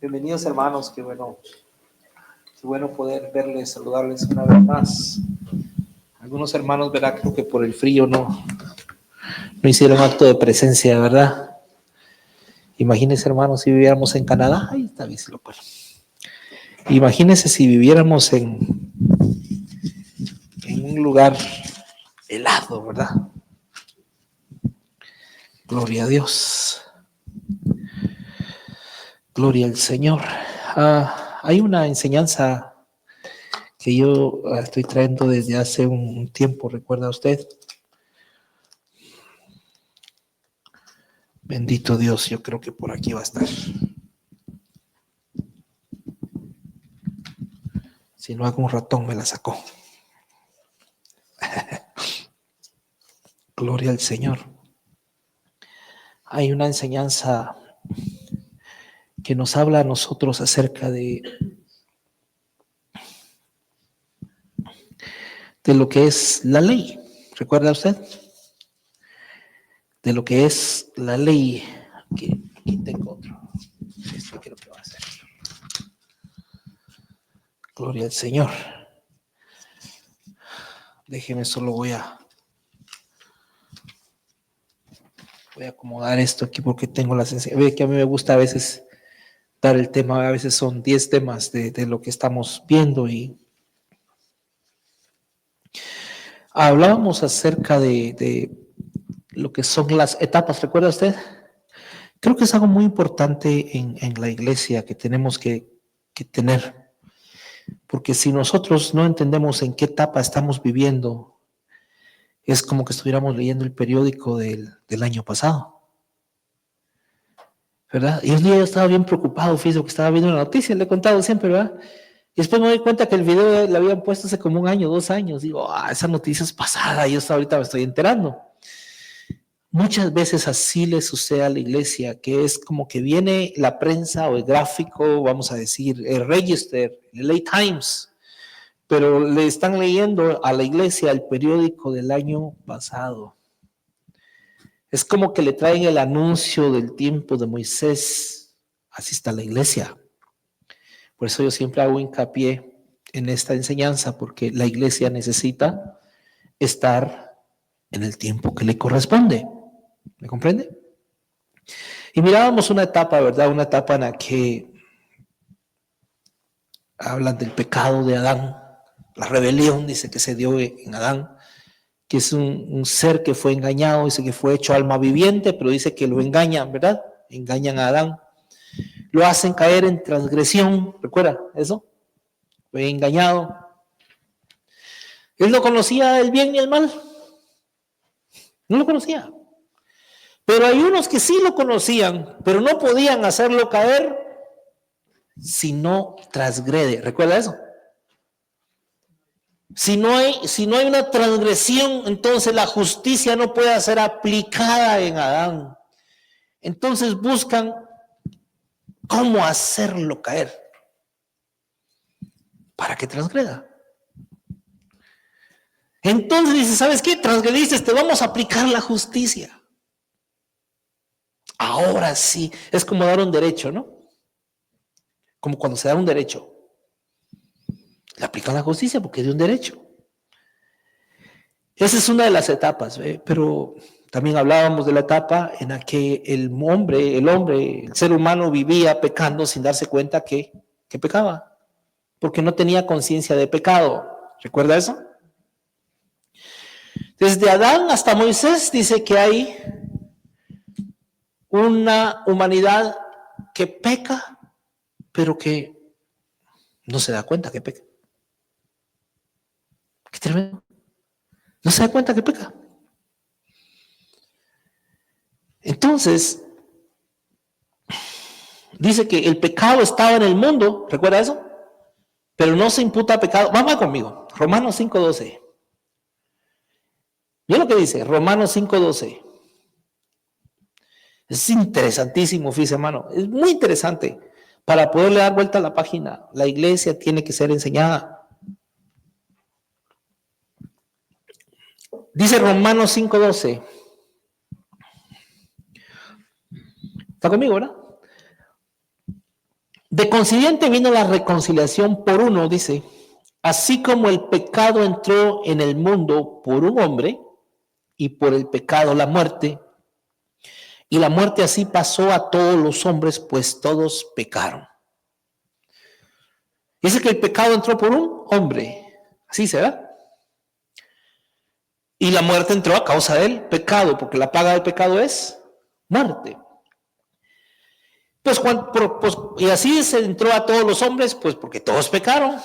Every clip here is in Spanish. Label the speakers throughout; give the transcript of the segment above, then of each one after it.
Speaker 1: Bienvenidos hermanos, qué bueno poder verles, saludarles una vez más. Algunos hermanos, verá, creo que por el frío no hicieron acto de presencia, ¿verdad? Imagínense hermanos si viviéramos en Canadá, ahí está bien, se lo cuelo. Imagínense si viviéramos en un lugar helado, ¿verdad? Gloria a Dios. Gloria al Señor. Hay una enseñanza que yo estoy trayendo desde hace un tiempo, ¿recuerda usted? Bendito Dios, yo creo que por aquí va a estar. Si no, algún ratón me la sacó. Gloria al Señor. Hay una enseñanza que nos habla a nosotros acerca de lo que es la ley. ¿Recuerda usted? De lo que es la ley. Aquí tengo otro. Esto creo que va a ser. Gloria al Señor. Déjeme, solo voy a acomodar esto aquí porque tengo la sensación. Ve que a mí me gusta a veces dar el tema, a veces son 10 temas de lo que estamos viendo y hablábamos acerca de lo que son las etapas, ¿recuerda usted? Creo que es algo muy importante en la iglesia que tenemos que tener, porque si nosotros no entendemos en qué etapa estamos viviendo, es como que estuviéramos leyendo el periódico del año pasado, ¿verdad? Y un día yo estaba bien preocupado, fíjate, que estaba viendo una noticia, le he contado siempre, ¿verdad? Y después me doy cuenta que el video le habían puesto hace como 1 año, 2 años. Digo, esa noticia es pasada, y yo hasta ahorita me estoy enterando. Muchas veces así le sucede a la iglesia, que es como que viene la prensa o el gráfico, vamos a decir, el Register, el LA Times, pero le están leyendo a la iglesia el periódico del año pasado. Es como que le traen el anuncio del tiempo de Moisés. Así está la iglesia. Por eso yo siempre hago hincapié en esta enseñanza, porque la iglesia necesita estar en el tiempo que le corresponde. ¿Me comprende? Y mirábamos una etapa, ¿verdad? Una etapa en la que hablan del pecado de Adán, la rebelión, dice que se dio en Adán, que es un ser que fue engañado, dice que fue hecho alma viviente, pero dice que lo engañan, ¿verdad? Engañan a Adán, lo hacen caer en transgresión, ¿recuerda eso? Fue engañado. Él no conocía el bien ni el mal, no lo conocía. Pero hay unos que sí lo conocían, pero no podían hacerlo caer si no transgrede. ¿Recuerda eso? Si no hay una transgresión, entonces la justicia no puede ser aplicada en Adán. Entonces buscan cómo hacerlo caer para que transgreda. Entonces dice, ¿sabes qué? Transgrediste, te vamos a aplicar la justicia. Ahora sí, es como dar un derecho, ¿no? Como cuando se da un derecho. Le aplican la justicia porque es de un derecho. Esa es una de las etapas, pero también hablábamos de la etapa en la que el ser humano vivía pecando sin darse cuenta que pecaba, porque no tenía conciencia de pecado. ¿Recuerda eso? Desde Adán hasta Moisés dice que hay una humanidad que peca, pero que no se da cuenta que peca. Qué tremendo. No se da cuenta que peca. Entonces, dice que el pecado estaba en el mundo, ¿recuerda eso? Pero no se imputa pecado. Vamos conmigo, Romanos 5:12. Mira lo que dice, Romanos 5:12. Es interesantísimo, fíjese, hermano. Es muy interesante. Para poderle dar vuelta a la página, la iglesia tiene que ser enseñada. Dice Romanos 5:12. ¿Está conmigo, verdad? De consiguiente vino la reconciliación por uno, dice, así como el pecado entró en el mundo por un hombre y por el pecado la muerte, y la muerte así pasó a todos los hombres, pues todos pecaron. Dice que el pecado entró por un hombre, así será. Y la muerte entró a causa del pecado, porque la paga del pecado es muerte. Pues, y así se entró a todos los hombres, pues porque todos pecaron.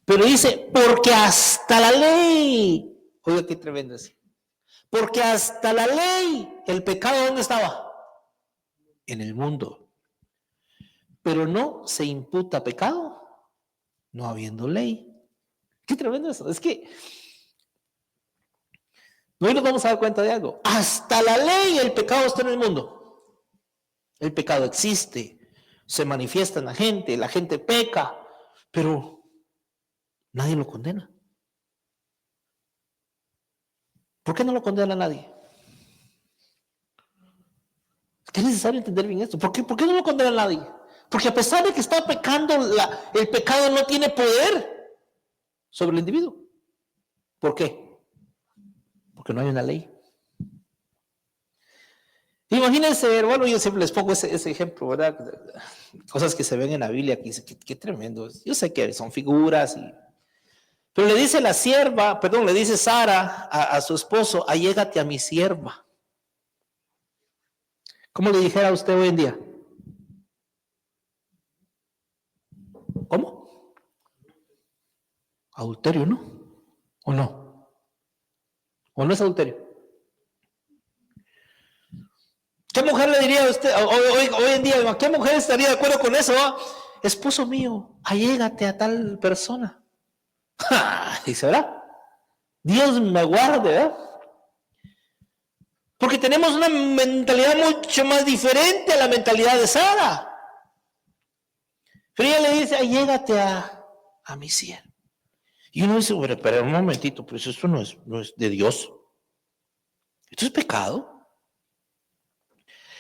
Speaker 1: Pero dice, porque hasta la ley, oiga qué tremendo es, porque hasta la ley, el pecado ¿dónde estaba? En el mundo. Pero no se imputa pecado, no habiendo ley. Qué tremendo eso. Es que hoy nos vamos a dar cuenta de algo. Hasta la ley el pecado está en el mundo. El pecado existe, se manifiesta en la gente peca, pero nadie lo condena. ¿Por qué no lo condena a nadie? Es que es necesario entender bien esto. ¿Por qué no lo condena a nadie? Porque a pesar de que está pecando, el pecado no tiene poder sobre el individuo. ¿Por qué? Porque no hay una ley. Imagínense, bueno, yo siempre les pongo ese ejemplo, ¿verdad? Cosas que se ven en la Biblia, que dice, qué tremendo. Yo sé que son figuras, pero le dice le dice Sara a su esposo, allégate a mi sierva. ¿Cómo le dijera a usted hoy en día? ¿Cómo? Adulterio, ¿no? ¿O no? ¿O no es adulterio? ¿Qué mujer le diría a usted hoy en día? ¿Qué mujer estaría de acuerdo con eso? Esposo mío, allégate a tal persona. Dice, ¿verdad? Dios me guarde, ¿verdad? Porque tenemos una mentalidad mucho más diferente a la mentalidad de Sara. Pero ella le dice, allégate a mi siervo. Y uno dice, bueno, pero un momentito, pues esto no es de Dios. Esto es pecado.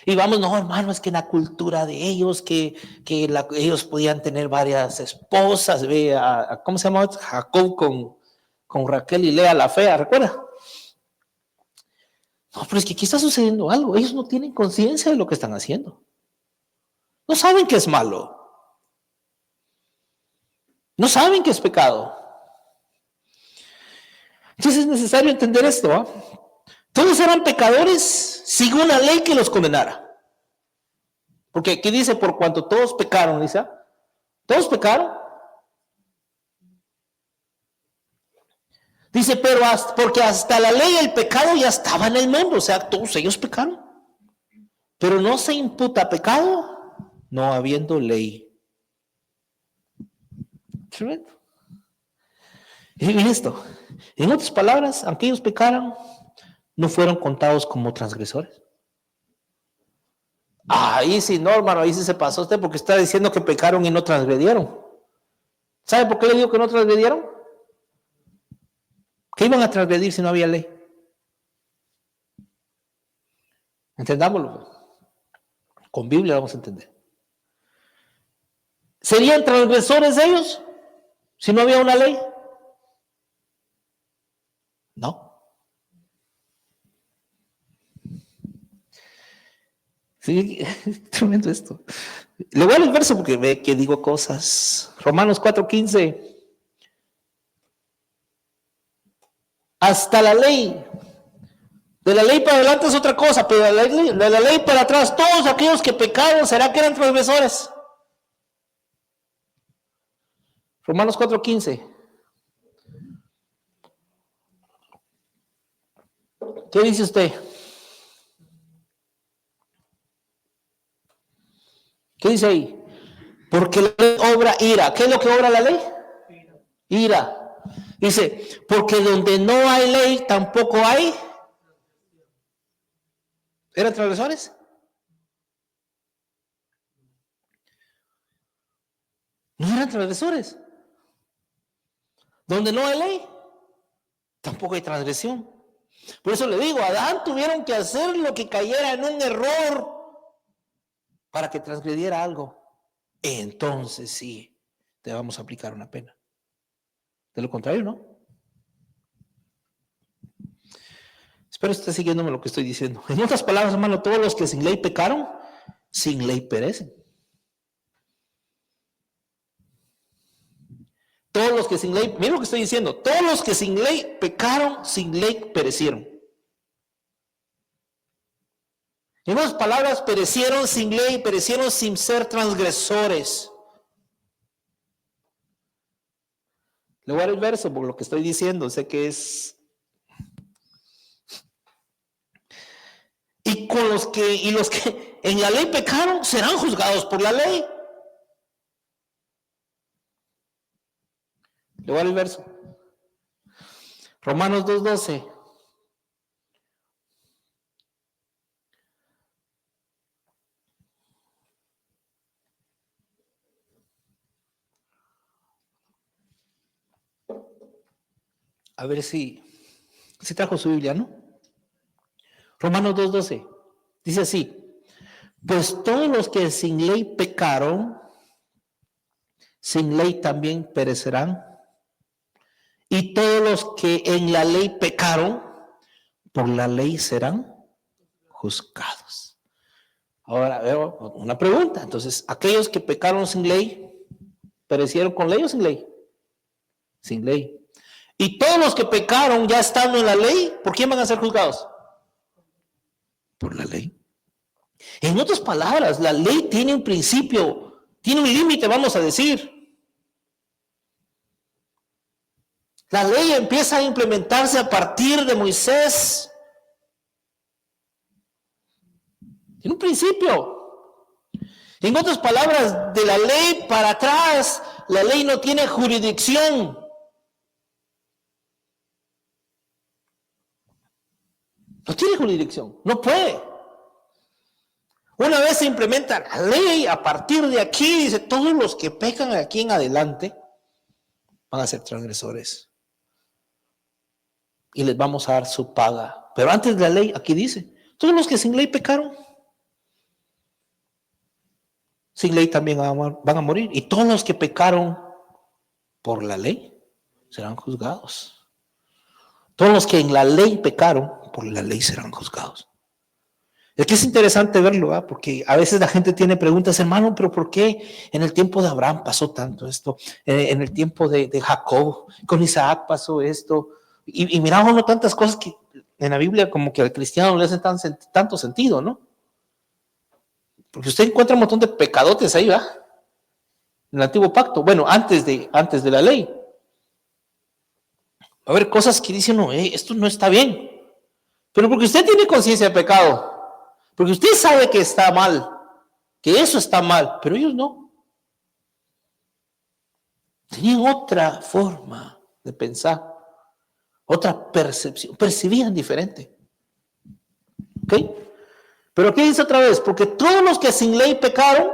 Speaker 1: Y vamos, no, hermano, es que en la cultura de ellos, ellos podían tener varias esposas, ve, ¿cómo se llama? Jacob con Raquel y Lea la fea, ¿recuerda? No, pero es que aquí está sucediendo algo. Ellos no tienen conciencia de lo que están haciendo. No saben que es malo. No saben que es pecado. Entonces es necesario entender esto, ¿eh? Todos eran pecadores sin una ley que los condenara. Porque aquí dice, por cuanto todos pecaron, dice, todos pecaron. Dice, pero porque hasta la ley el pecado ya estaba en el mundo, o sea, todos ellos pecaron. Pero no se imputa pecado, no habiendo ley. Tremendo. Y esto, en otras palabras, aunque ellos pecaran, no fueron contados como transgresores. Ahí sí, no, hermano, ahí sí se pasó usted porque está diciendo que pecaron y no transgredieron. ¿Sabe por qué le digo que no transgredieron? ¿Qué iban a transgredir si no había ley? Entendámoslo. Con Biblia vamos a entender. ¿Serían transgresores ellos si no había una ley? No. Sí, tremendo esto. Le voy a leer el verso porque ve que digo cosas. Romanos 4:15. Hasta la ley. De la ley para adelante es otra cosa, pero de la ley para atrás, todos aquellos que pecaron, ¿será que eran transgresores? Romanos 4:15. ¿Qué dice usted? ¿Qué dice ahí? Porque la ley obra ira. ¿Qué es lo que obra la ley? Ira. Dice, porque donde no hay ley, tampoco hay. ¿Eran transgresores? No eran transgresores. Donde no hay ley, tampoco hay transgresión. Por eso le digo, Adán tuvieron que hacer lo que cayera en un error para que transgrediera algo. entonces sí, te vamos a aplicar una pena. De lo contrario, no. Espero estés siguiéndome lo que estoy diciendo. En otras palabras, hermano, todos los que sin ley pecaron, sin ley perecen. Todos los que sin ley, mira lo que estoy diciendo, todos los que sin ley pecaron, sin ley perecieron. En otras palabras, perecieron sin ley, perecieron sin ser transgresores. Le voy a dar el verso por lo que estoy diciendo, sé que es. Los que en la ley pecaron serán juzgados por la ley. Le voy a dar el verso. Romanos 2:12. A ver si trajo su Biblia, ¿no? Romanos 2:12. Dice así: pues todos los que sin ley pecaron, sin ley también perecerán. Y todos los que en la ley pecaron, por la ley serán juzgados. Ahora veo una pregunta. Entonces, aquellos que pecaron sin ley, ¿perecieron con ley o sin ley? Sin ley. Y todos los que pecaron ya estando en la ley, ¿por quién van a ser juzgados? Por la ley. En otras palabras, la ley tiene un principio, tiene un límite, vamos a decir. La ley empieza a implementarse a partir de Moisés. Tiene un principio. En otras palabras, de la ley para atrás, la ley no tiene jurisdicción. No tiene jurisdicción, no puede. Una vez se implementa la ley, a partir de aquí, dice, todos los que pecan aquí en adelante van a ser transgresores. Y les vamos a dar su paga. Pero antes de la ley, aquí dice, todos los que sin ley pecaron, sin ley también van a morir. Y todos los que pecaron por la ley serán juzgados. Todos los que en la ley pecaron, por la ley serán juzgados. Es que es interesante verlo, ¿eh? Porque a veces la gente tiene preguntas, hermano, pero ¿por qué en el tiempo de Abraham pasó tanto esto? En el tiempo de Jacob, con Isaac pasó esto. Y miramos no tantas cosas que en la Biblia como que al cristiano no le hacen tanto sentido, ¿no? Porque usted encuentra un montón de pecadotes ahí, ¿va? En el antiguo pacto, bueno, antes de la ley. Va a haber cosas que dicen, no, esto no está bien. Pero porque usted tiene conciencia de pecado, porque usted sabe que está mal, que eso está mal, pero ellos no. Tenían otra forma de pensar, otra percepción, percibían diferente. ¿Ok? Pero aquí dice otra vez, porque todos los que sin ley pecaron,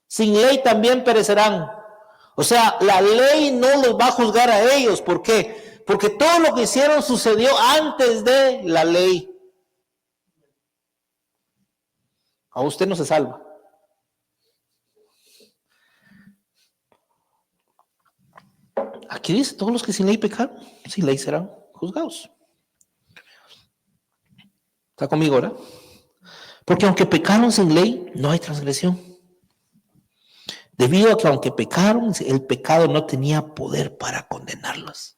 Speaker 1: sin ley también perecerán. O sea, la ley no los va a juzgar a ellos. ¿Por qué? Porque todo lo que hicieron sucedió antes de la ley. A usted no se salva. Aquí dice, todos los que sin ley pecaron, sin ley serán juzgados. ¿Está conmigo ahora? Porque aunque pecaron sin ley, no hay transgresión. Debido a que aunque pecaron, el pecado no tenía poder para condenarlos.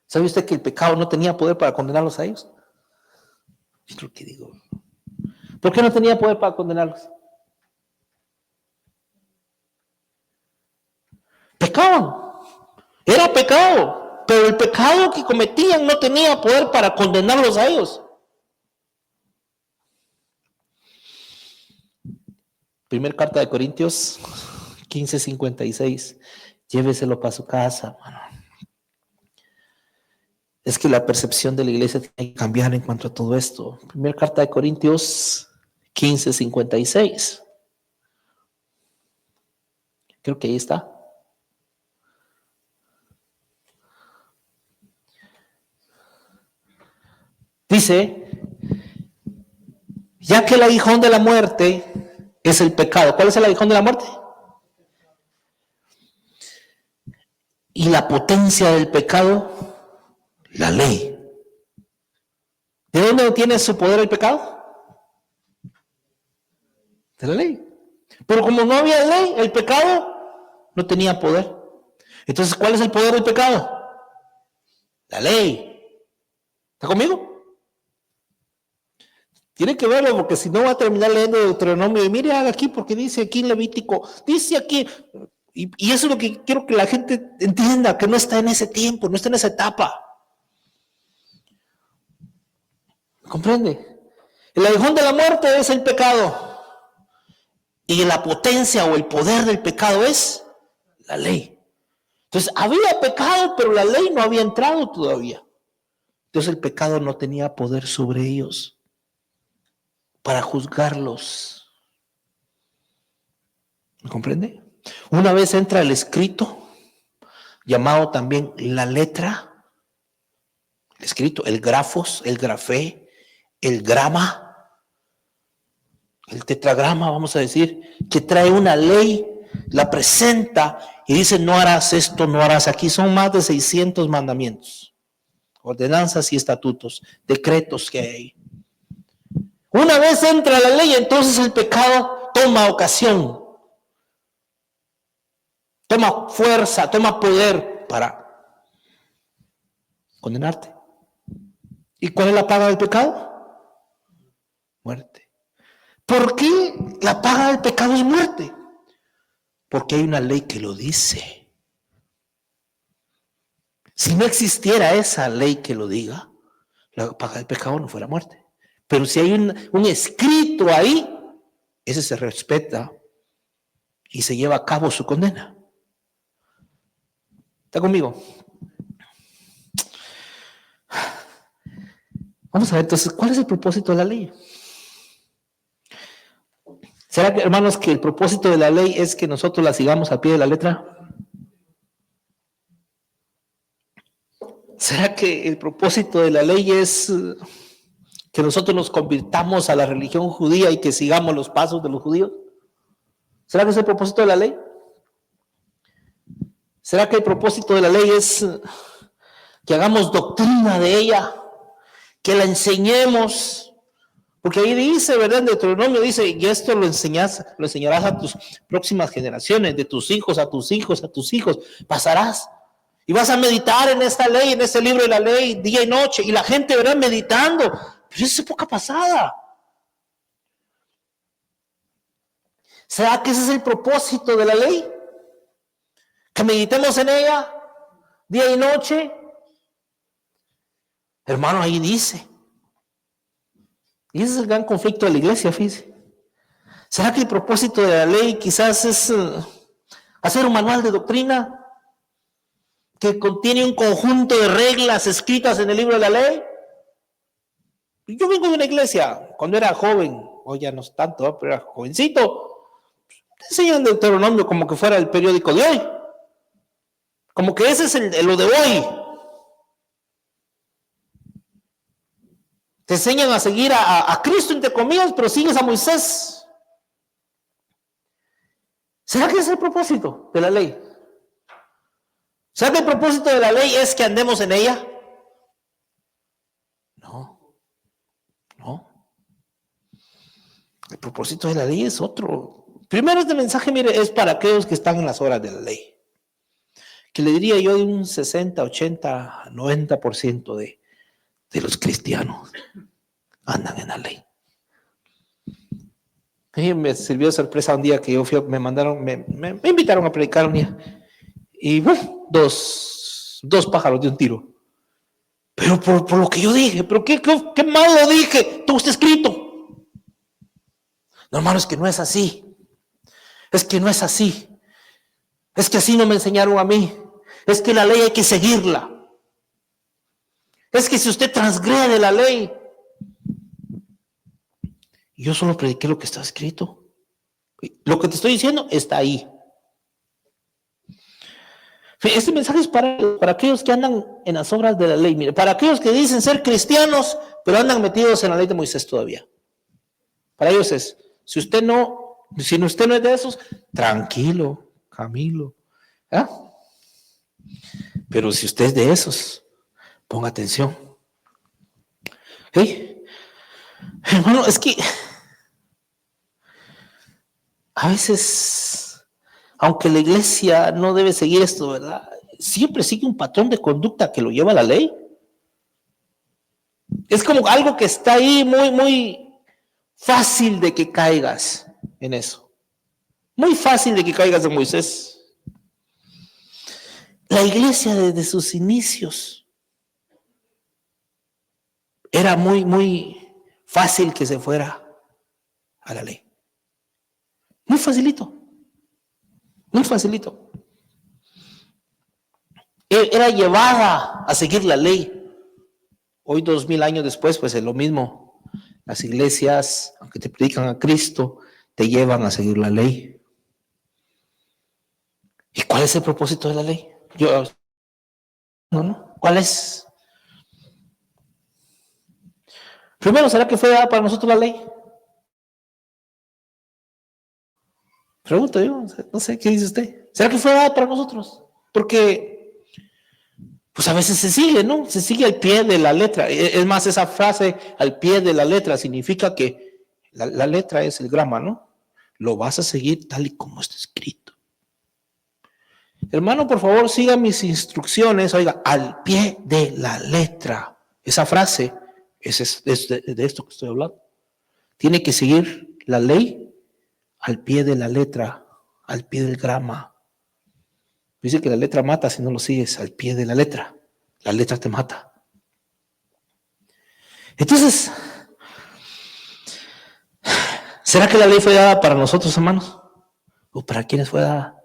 Speaker 1: ¿Sabe usted que el pecado no tenía poder para condenarlos a ellos? Es lo que digo. ¿Por qué no tenía poder para condenarlos? Pecaban. Era pecado. Pero el pecado que cometían no tenía poder para condenarlos a ellos. Primer carta de Corintios 15:56. Lléveselo para su casa, hermano. Es que la percepción de la iglesia tiene que cambiar en cuanto a todo esto. Primera carta de Corintios 15:56. Creo que ahí está. Dice, Ya que el aguijón de la muerte es el pecado. ¿Cuál es el aguijón de la muerte? Y la potencia del pecado, la ley. ¿De dónde tiene su poder el pecado? De la ley. Pero como no había ley, el pecado no tenía poder. Entonces, ¿cuál es el poder del pecado? La ley. ¿Está conmigo? Tiene que verlo, porque si no va a terminar leyendo Deuteronomio. Y mire, haga aquí, porque dice aquí en Levítico, dice aquí. Y eso es lo que quiero que la gente entienda, que no está en ese tiempo, no está en esa etapa. ¿Comprende? El aguijón de la muerte es el pecado. Y la potencia o el poder del pecado es la ley. Entonces, había pecado, pero la ley no había entrado todavía. Entonces, el pecado no tenía poder sobre ellos para juzgarlos. ¿Me comprende? Una vez entra el escrito, llamado también la letra, el escrito, el grafos, el grafé, el grama, el tetragrama, vamos a decir, que trae una ley, la presenta y dice: no harás esto, no harás. Aquí son más de 600 mandamientos, ordenanzas y estatutos, decretos que hay. Una vez entra la ley, entonces el pecado toma ocasión, toma fuerza, toma poder para condenarte. ¿Y cuál es la paga del pecado? Muerte. ¿Por qué la paga del pecado es muerte? Porque hay una ley que lo dice. Si no existiera esa ley que lo diga, la paga del pecado no fuera muerte. Pero si hay un escrito ahí, ese se respeta y se lleva a cabo su condena. ¿Está conmigo? Vamos a ver entonces, ¿cuál es el propósito de la ley? ¿Será que, hermanos, que el propósito de la ley es que nosotros la sigamos al pie de la letra? ¿Será que el propósito de la ley es que nosotros nos convirtamos a la religión judía y que sigamos los pasos de los judíos? ¿Será que es el propósito de la ley? ¿Será que el propósito de la ley es que hagamos doctrina de ella, que la enseñemos? Porque ahí dice, ¿verdad? En Deuteronomio dice: y esto lo enseñarás a tus próximas generaciones, de tus hijos, a tus hijos, a tus hijos, pasarás. Y vas a meditar en esta ley, en este libro de la ley, día y noche. Y la gente verá meditando. Pero es época pasada. ¿Será que ese es el propósito de la ley? Que meditemos en ella, día y noche. Hermano, ahí dice. Y ese es el gran conflicto de la iglesia, fíjese. ¿Será que el propósito de la ley quizás es hacer un manual de doctrina que contiene un conjunto de reglas escritas en el libro de la ley? Yo vengo de una iglesia, cuando era joven, hoy ya no es tanto, pero era jovencito, te enseñan Deuteronomio como que fuera el periódico de hoy, como que ese es lo de hoy. Te enseñan a seguir a Cristo, entre comillas, pero sigues a Moisés. ¿Será que ese es el propósito de la ley? ¿Será que el propósito de la ley es que andemos en ella? No. El propósito de la ley es otro. Primero, este mensaje, mire, es para aquellos que están en las obras de la ley. Que le diría yo de un 60, 80, 90% de los cristianos andan en la ley. Y me sirvió de sorpresa un día que yo fui, me invitaron a predicar un día. Y dos pájaros de un tiro. Pero por lo que yo dije, pero qué malo dije, todo está escrito. No, hermano, es que no es así. Es que no es así. Es que así no me enseñaron a mí. Es que la ley hay que seguirla. Es que si usted transgrede la ley. Yo solo prediqué lo que está escrito. Lo que te estoy diciendo está ahí. Este mensaje es para aquellos que andan en las obras de la ley. Mire, para aquellos que dicen ser cristianos, pero andan metidos en la ley de Moisés todavía. Para ellos es, si usted no es de esos, tranquilo, Camilo. ¿Ah? Pero si usted es de esos, ponga atención. ¿Hey? Hermano, es que a veces, aunque la iglesia no debe seguir esto, ¿verdad? Siempre sigue un patrón de conducta que lo lleva a la ley. Es como algo que está ahí muy, muy fácil de que caigas en eso. Muy fácil de que caigas en Moisés. La iglesia desde sus inicios era muy, muy fácil que se fuera a la ley. Muy facilito. Muy facilito. Era llevada a seguir la ley. Hoy, 2000 años después, pues es lo mismo. Las iglesias, aunque te predican a Cristo, te llevan a seguir la ley. ¿Y cuál es el propósito de la ley? No. ¿Cuál es? Primero, ¿será que fue dada para nosotros la ley? Pregunto yo, no sé, ¿qué dice usted? ¿Será que fue dada para nosotros? Porque, pues a veces se sigue, ¿no? Se sigue al pie de la letra. Es más, esa frase, al pie de la letra, significa que la letra es el grama, ¿no? Lo vas a seguir tal y como está escrito. Hermano, por favor, siga mis instrucciones, oiga, al pie de la letra. Esa frase es de esto que estoy hablando. Tiene que seguir la ley al pie de la letra, al pie del grama. Dice que la letra mata si no lo sigues al pie de la letra. La letra te mata. Entonces, ¿será que la ley fue dada para nosotros, hermanos? ¿O para quiénes fue dada?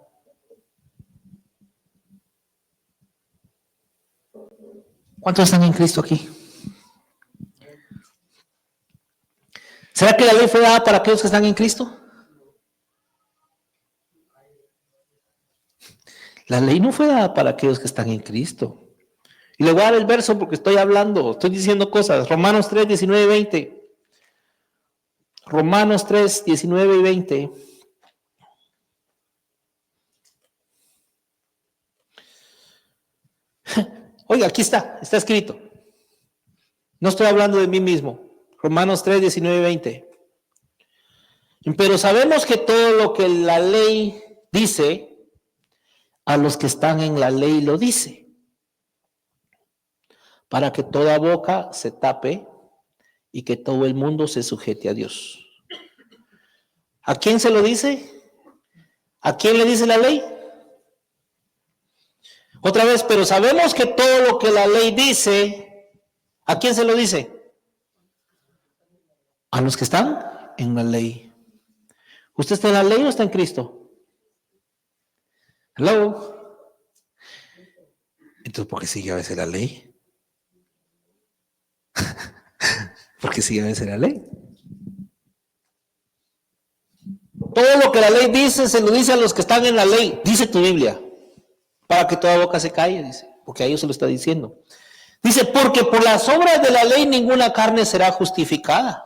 Speaker 1: ¿Cuántos están en Cristo aquí? ¿Será que la ley fue dada para aquellos que están en Cristo? La ley no fue dada para aquellos que están en Cristo. Y le voy a dar el verso porque estoy diciendo cosas. Romanos 3, 19 y 20. Romanos 3, 19 y 20. Oiga, aquí está escrito. No estoy hablando de mí mismo. Romanos 3, 19 y 20. Pero sabemos que todo lo que la ley dice, a los que están en la ley lo dice, para que toda boca se tape y que todo el mundo se sujete a Dios. ¿A quién se lo dice? ¿A quién le dice la ley? Otra vez, pero sabemos que todo lo que la ley dice, ¿a quién se lo dice? A los que están en la ley. ¿Usted está en la ley o está en Cristo? Hello. Entonces, ¿por qué sigue a veces la ley? ¿Por qué sigue a veces la ley? Todo lo que la ley dice, se lo dice a los que están en la ley. Dice tu Biblia. Para que toda boca se calle, dice. Porque a ellos se lo está diciendo. Dice, porque por las obras de la ley ninguna carne será justificada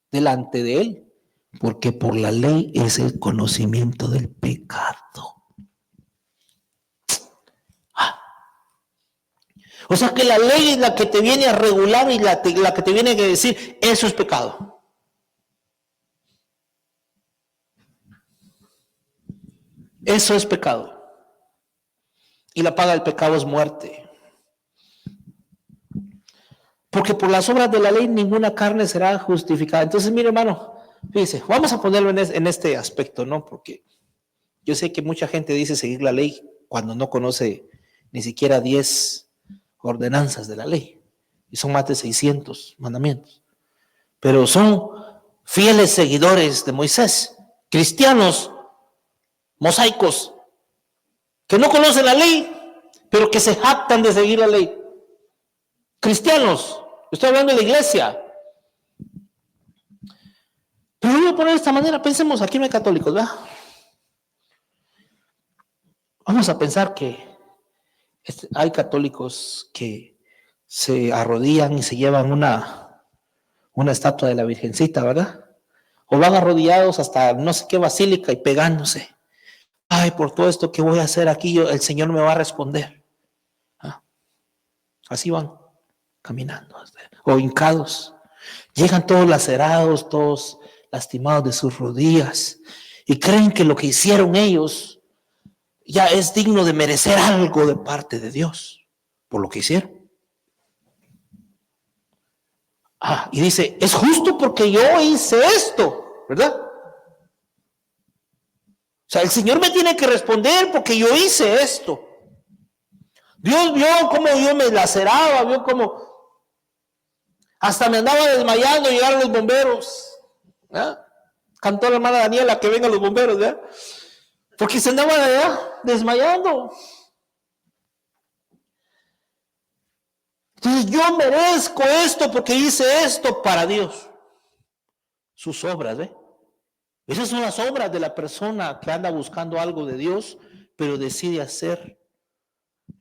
Speaker 1: delante de él. Porque por la ley es el conocimiento del pecado. O sea que la ley es la que te viene a regular y la que te viene a decir, eso es pecado. Eso es pecado. Y la paga del pecado es muerte. Porque por las obras de la ley ninguna carne será justificada. Entonces, mire, hermano, fíjese, vamos a ponerlo en este aspecto, ¿no? Porque yo sé que mucha gente dice seguir la ley cuando no conoce ni siquiera 10 ordenanzas de la ley. Y son más de 600 mandamientos. Pero son fieles seguidores de Moisés, cristianos, mosaicos, que no conocen la ley, pero que se jactan de seguir la ley. Cristianos, estoy hablando de la iglesia. Pero lo voy a poner de esta manera, pensemos, aquí no hay católicos, ¿verdad? Vamos a pensar que hay católicos que se arrodillan y se llevan una estatua de la Virgencita, ¿verdad? O van arrodillados hasta no sé qué basílica y pegándose. Ay, por todo esto que voy a hacer aquí, el Señor me va a responder. Ah, así van caminando, o hincados. Llegan todos lacerados, todos lastimados de sus rodillas y creen que lo que hicieron ellos ya es digno de merecer algo de parte de Dios por lo que hicieron. Y dice, es justo porque yo hice esto, ¿verdad? O sea, el Señor me tiene que responder porque yo hice esto. Dios vio cómo yo me laceraba, vio cómo hasta me andaba desmayando, llegaron los bomberos. ¿Verdad? Cantó la hermana Daniela que vengan los bomberos, ¿verdad? Porque se andaba desmayando. Entonces yo merezco esto porque hice esto para Dios. Sus obras, ¿ve? Esas son las obras de la persona que anda buscando algo de Dios, pero decide hacer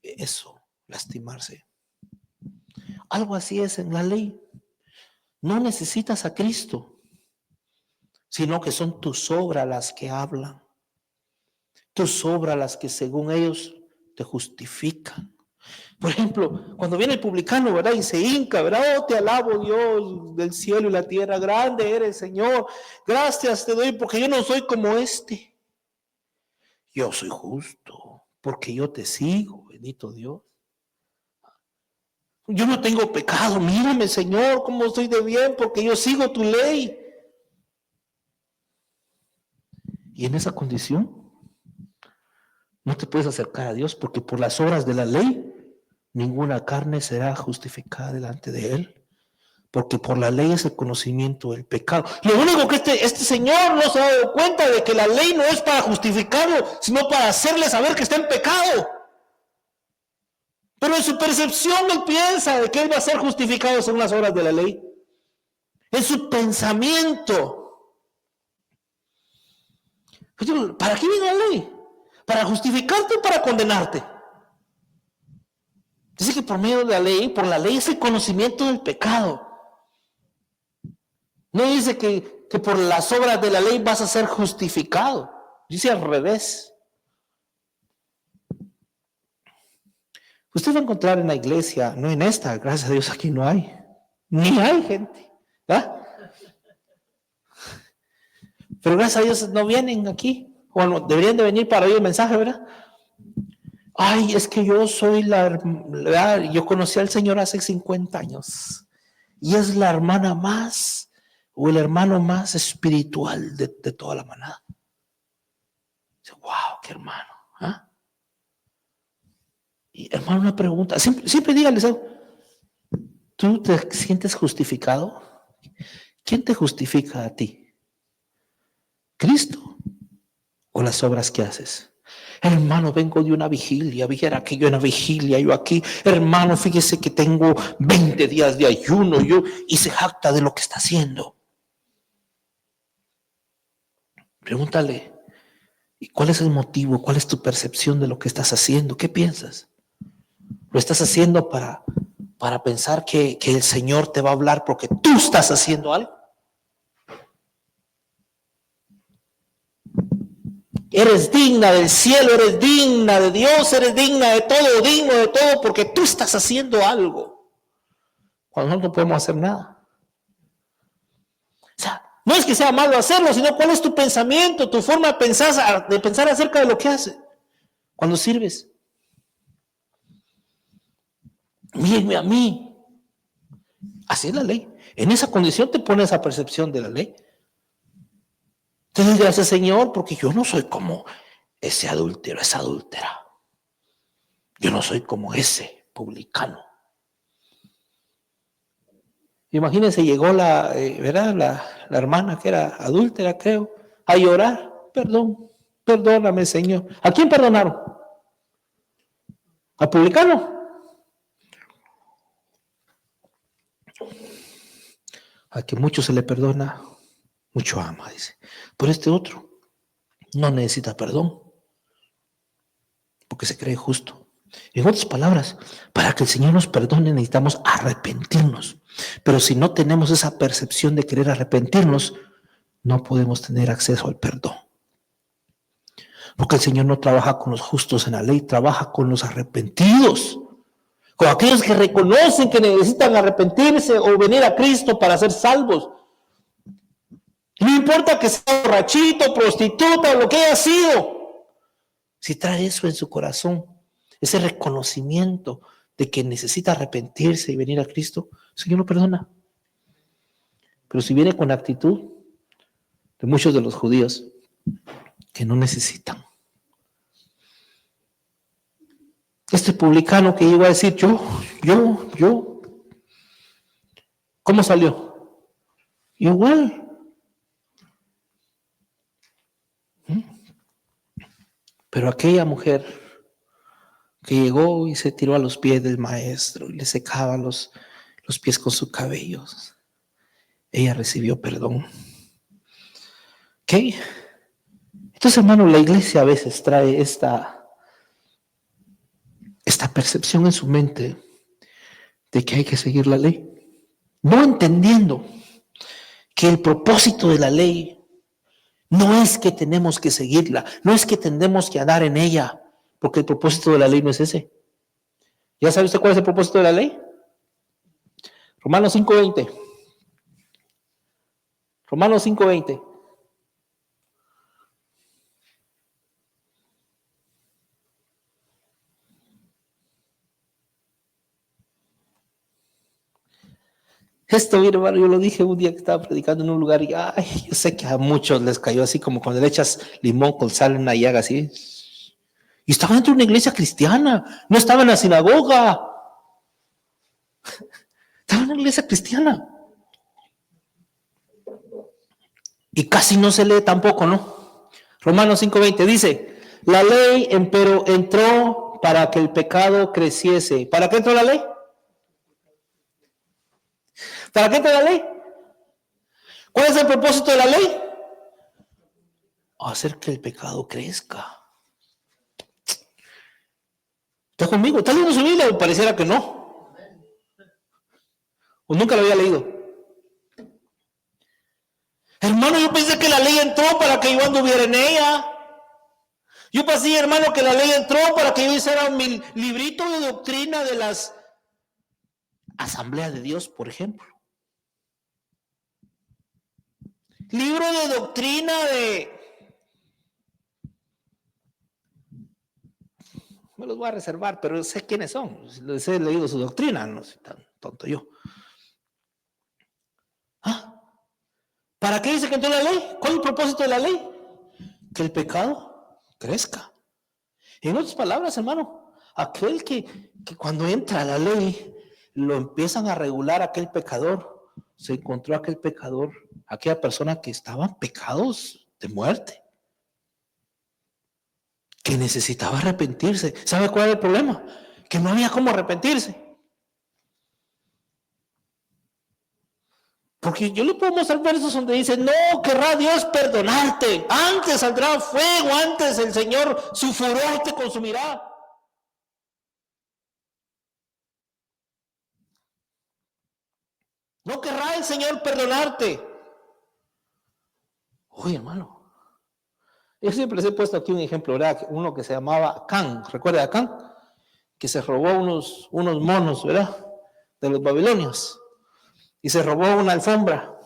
Speaker 1: eso, lastimarse. Algo así es en la ley. No necesitas a Cristo, sino que son tus obras las que hablan. Tus obras las que según ellos te justifican. Por ejemplo, cuando viene el publicano, ¿verdad? Y se hinca, ¿verdad? Oh, te alabo, Dios del cielo y la tierra. Grande eres, Señor. Gracias te doy porque yo no soy como este. Yo soy justo porque yo te sigo, bendito Dios. Yo no tengo pecado. Mírame, Señor, cómo estoy de bien porque yo sigo tu ley. Y en esa condición no te puedes acercar a Dios porque por las obras de la ley ninguna carne será justificada delante de él, porque por la ley es el conocimiento del pecado. Lo único que este señor no se ha dado cuenta de que la ley no es para justificarlo, sino para hacerle saber que está en pecado. Pero en su percepción él piensa de que él va a ser justificado según las obras de la ley. En su pensamiento. ¿Para qué viene la ley? ¿Para justificarte o para condenarte? Dice que por medio de la ley, por la ley es el conocimiento del pecado. No dice que por las obras de la ley vas a ser justificado. Dice al revés. Usted va a encontrar en la iglesia, no en esta, gracias a Dios aquí no hay. Ni hay gente. ¿Verdad? Pero gracias a Dios no vienen aquí. Bueno, deberían de venir para oír el mensaje, ¿verdad? Ay, es que yo soy yo conocí al Señor hace 50 años. Y es la hermana más, o el hermano más espiritual de toda la manada. Dice, wow, qué hermano. ¿Ah? Y hermano, una pregunta. Siempre dígales algo. ¿Tú te sientes justificado? ¿Quién te justifica a ti? ¿Cristo o las obras que haces? Hermano, vengo de una vigilia, viera que yo en la vigilia, yo aquí, hermano, fíjese que tengo 20 días de ayuno, y se jacta de lo que está haciendo. Pregúntale, ¿y cuál es el motivo? ¿Cuál es tu percepción de lo que estás haciendo? ¿Qué piensas? ¿Lo estás haciendo para pensar que el Señor te va a hablar porque tú estás haciendo algo? Eres digna del cielo, eres digna de Dios, eres digna de todo, digno de todo, porque tú estás haciendo algo. Cuando nosotros no podemos hacer nada. O sea, no es que sea malo hacerlo, sino cuál es tu pensamiento, tu forma de pensar acerca de lo que haces cuando sirves. Mírenme a mí. Así es la ley. En esa condición te pone esa percepción de la ley. Entonces, gracias Señor, porque yo no soy como ese adúltero, esa adúltera. Yo no soy como ese publicano. Imagínense, llegó ¿verdad? La hermana que era adúltera, creo, a llorar. Perdóname, Señor. ¿A quién perdonaron? ¿Al publicano? A que mucho se le perdona, mucho ama, dice. Pero este otro no necesita perdón, porque se cree justo. En otras palabras, para que el Señor nos perdone necesitamos arrepentirnos. Pero si no tenemos esa percepción de querer arrepentirnos, no podemos tener acceso al perdón. Porque el Señor no trabaja con los justos en la ley, trabaja con los arrepentidos, con aquellos que reconocen que necesitan arrepentirse o venir a Cristo para ser salvos. No importa que sea borrachito, prostituta o lo que haya sido, si trae eso en su corazón, ese reconocimiento de que necesita arrepentirse y venir a Cristo, el Señor lo perdona. Pero si viene con la actitud de muchos de los judíos que no necesitan. Este publicano que iba a decir yo, ¿cómo salió? Igual. Pero aquella mujer que llegó y se tiró a los pies del maestro y le secaba los pies con sus cabellos, ella recibió perdón. ¿Ok? Entonces, hermano, la iglesia a veces trae esta percepción en su mente de que hay que seguir la ley, no entendiendo que el propósito de la ley no es que tenemos que seguirla, no es que tenemos que andar en ella, porque el propósito de la ley no es ese. ¿Ya sabe usted cuál es el propósito de la ley? Romanos 5:20. Romanos 5:20. Esto, mire, hermano, yo lo dije un día que estaba predicando en un lugar y yo sé que a muchos les cayó así como cuando le echas limón con sal en una llaga así. Y estaban dentro de una iglesia cristiana, no estaban en la sinagoga. Estaban en una iglesia cristiana. Y casi no se lee tampoco, ¿no? Romanos 5:20 dice, la ley empero entró para que el pecado creciese. ¿Para qué entró la ley? ¿Para qué entró la ley? ¿Cuál es el propósito de la ley? Hacer que el pecado crezca. ¿Está conmigo? ¿Está leyendo su Biblia? Pareciera que no. O nunca lo había leído. Hermano, yo pensé que la ley entró para que yo anduviera en ella. Yo pensé, hermano, que la ley entró para que yo hiciera mi librito de doctrina de las asambleas de Dios, por ejemplo. Libro de doctrina de... Me los voy a reservar, pero sé quiénes son. Les he leído su doctrina, no soy tan tonto yo. ¿Ah? ¿Para qué dice que entró la ley? ¿Cuál es el propósito de la ley? Que el pecado crezca. En otras palabras, hermano, aquel que cuando entra la ley, lo empiezan a regular aquel pecador, se encontró aquel pecador, aquella persona que estaba en pecados de muerte, que necesitaba arrepentirse. ¿Sabe cuál era el problema? Que no había cómo arrepentirse. Porque yo le puedo mostrar versos donde dice, no querrá Dios perdonarte, antes saldrá fuego, antes el Señor su furor te consumirá. No querrá el Señor perdonarte. Oye, hermano, yo siempre les he puesto aquí un ejemplo, ¿verdad? Uno que se llamaba Acán, ¿recuerda a Acán? Que se robó unos monos, ¿verdad? De los babilonios. Y se robó una alfombra.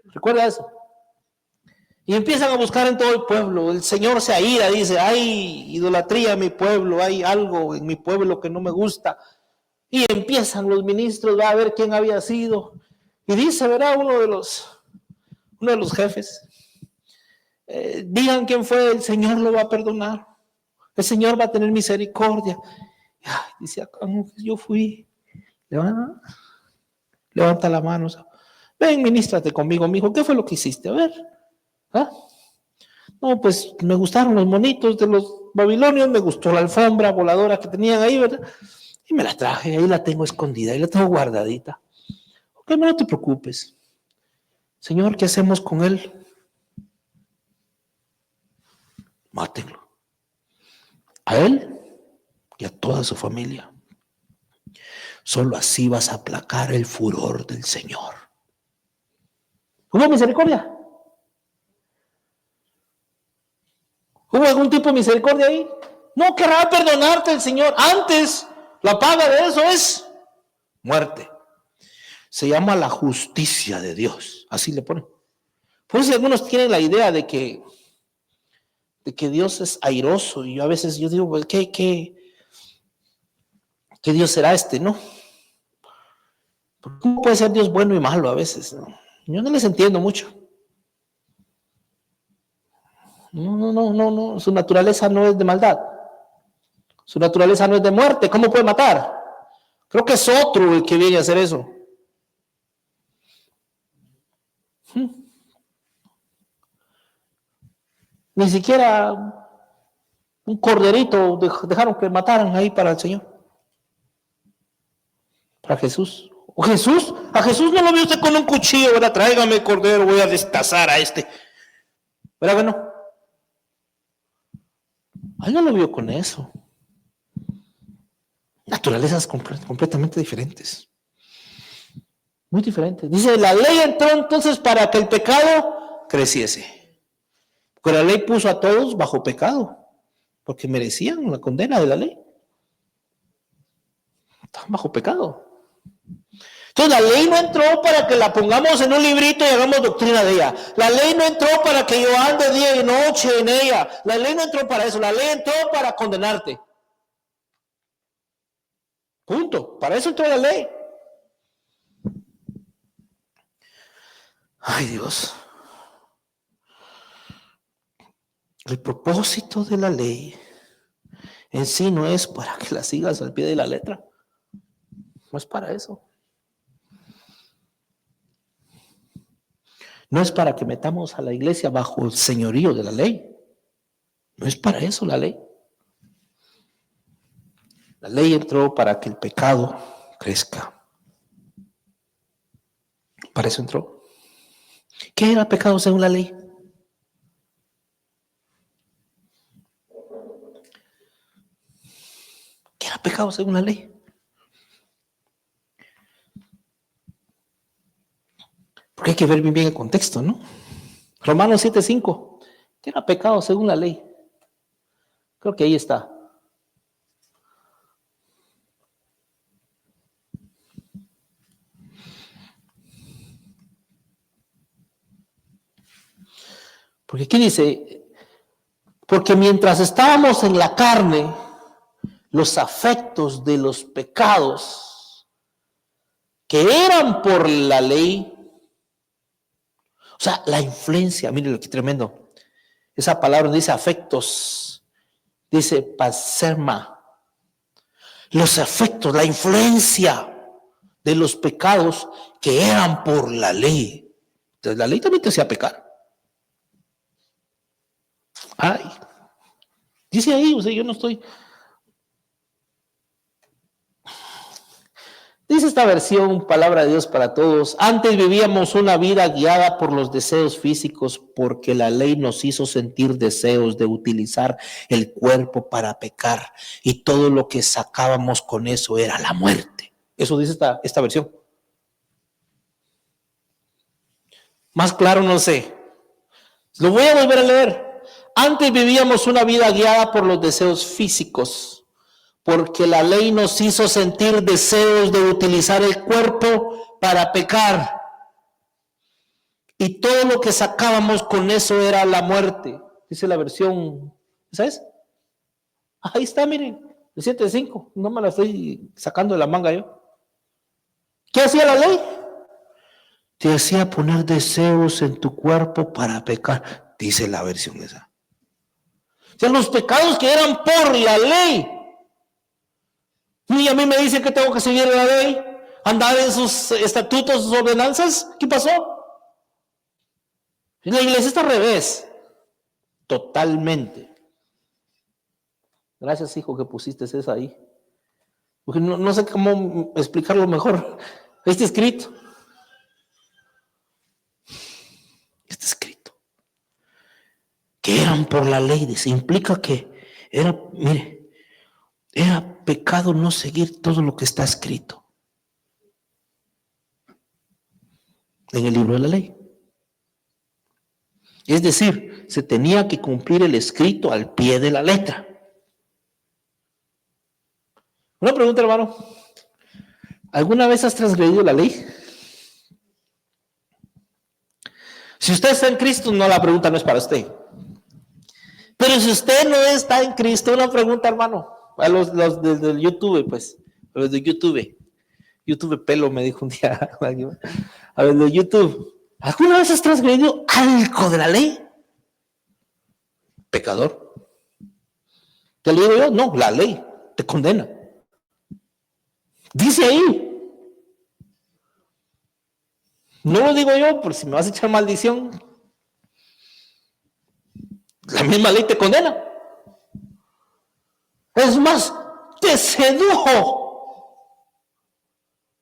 Speaker 1: ¿Recuerda eso? Y empiezan a buscar en todo el pueblo. El Señor se aira, dice, hay idolatría en mi pueblo, hay algo en mi pueblo que no me gusta. Y empiezan los ministros, va a ver quién había sido. Y dice, ¿verdad? Uno de los jefes, digan quién fue, el Señor lo va a perdonar. El Señor va a tener misericordia. Ay, dice, yo fui. Levanta la mano. Ven, ministrate conmigo, mijo. ¿Qué fue lo que hiciste? A ver. ¿Ah? No, pues me gustaron los monitos de los babilonios, me gustó la alfombra voladora que tenían ahí, ¿verdad? Y me la traje, ahí la tengo escondida, ahí la tengo guardadita. Ok, no te preocupes. Señor, ¿qué hacemos con él? Mátenlo. A él y a toda su familia. Solo así vas a aplacar el furor del Señor. ¿Hubo misericordia? ¿Hubo algún tipo de misericordia ahí? No querrá perdonarte el Señor. Antes, la paga de eso es muerte. Se llama la justicia de Dios. Así le ponen. Por eso algunos tienen la idea de que Dios es airoso. Y yo a veces digo, pues, ¿qué Dios será este? ¿No? ¿Cómo puede ser Dios bueno y malo a veces? ¿No? Yo no les entiendo mucho. No. Su naturaleza no es de maldad. Su naturaleza no es de muerte. ¿Cómo puede matar? Creo que es otro el que viene a hacer eso. Ni siquiera un corderito dejaron que mataran ahí para el Señor. Para Jesús. ¿O Jesús? A Jesús no lo vio usted con un cuchillo, ¿verdad? Tráigame cordero, voy a destazar a este. ¿Verdad que no? A él no lo vio con eso. Naturalezas completamente diferentes. Muy diferentes. Dice, la ley entró entonces para que el pecado creciese. Porque la ley puso a todos bajo pecado. Porque merecían la condena de la ley. Estaban bajo pecado. Entonces la ley no entró para que la pongamos en un librito y hagamos doctrina de ella. La ley no entró para que yo ande día y noche en ella. La ley no entró para eso. La ley entró para condenarte. Punto. Para eso entró la ley. Ay, Dios. El propósito de la ley en sí no es para que la sigas al pie de la letra. No es para eso. No es para que metamos a la iglesia bajo el señorío de la ley. No es para eso la ley. La ley entró para que el pecado crezca. Para eso entró. ¿Qué era pecado según la ley? ¿Qué era pecado según la ley? Porque hay que ver bien el contexto, ¿no? Romanos 7:5. ¿Qué era pecado según la ley? Creo que ahí está. Porque aquí dice, porque mientras estábamos en la carne, los afectos de los pecados que eran por la ley, o sea, la influencia, miren qué tremendo. Esa palabra no dice afectos, dice paserma. Los efectos, la influencia de los pecados que eran por la ley. Entonces la ley también te hacía pecar. Ay, dice ahí, o sea, yo no estoy. Dice esta versión, palabra de Dios para todos. Antes vivíamos una vida guiada por los deseos físicos porque la ley nos hizo sentir deseos de utilizar el cuerpo para pecar y todo lo que sacábamos con eso era la muerte. Eso dice esta versión. Más claro no sé. Lo voy a volver a leer. Antes vivíamos una vida guiada por los deseos físicos porque la ley nos hizo sentir deseos de utilizar el cuerpo para pecar. Y todo lo que sacábamos con eso era la muerte. Dice la versión, ¿sabes? Ahí está, miren, el 7:5. No me la estoy sacando de la manga yo. ¿Qué hacía la ley? Te hacía poner deseos en tu cuerpo para pecar. Dice la versión esa. O sea, los pecados que eran por la ley. Y a mí me dice que tengo que seguir la ley, andar en sus estatutos, sus ordenanzas. ¿Qué pasó? La iglesia está al revés. Totalmente. Gracias, hijo, que pusiste eso ahí. Porque no sé cómo explicarlo mejor. Está escrito. Está escrito. Que eran por la ley. Dice, implica que era, mire, era pecado no seguir todo lo que está escrito. en el libro de la ley. Es decir, se tenía que cumplir el escrito al pie de la letra. Una pregunta, hermano. ¿Alguna vez has transgredido la ley? Si usted está en Cristo, no, la pregunta no es para usted. Pero si usted no está en Cristo, una pregunta, hermano. A los de YouTube, pues. A los de YouTube. YouTube pelo, me dijo un día. A los de YouTube. ¿Alguna vez has transgredido algo de la ley? Pecador. ¿Te lo digo yo? No, la ley te condena. Dice ahí. No lo digo yo, por si me vas a echar maldición. La misma ley te condena. Es más, te sedujo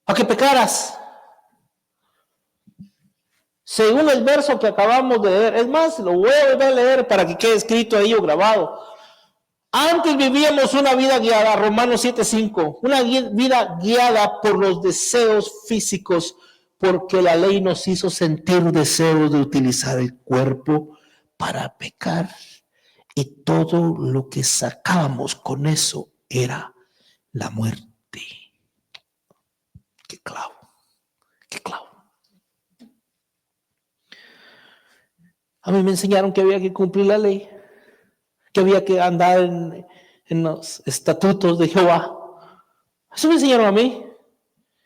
Speaker 1: a que pecaras. Según el verso que acabamos de leer. Es más, lo voy a volver a leer para que quede escrito ahí o grabado. Antes vivíamos una vida guiada, Romanos 7:5, una vida guiada por los deseos físicos, porque la ley nos hizo sentir deseos de utilizar el cuerpo para pecar. Y todo lo que sacábamos con eso era la muerte. Qué clavo, qué clavo. A mí me enseñaron que había que cumplir la ley, que había que andar en los estatutos de Jehová. Eso me enseñaron a mí.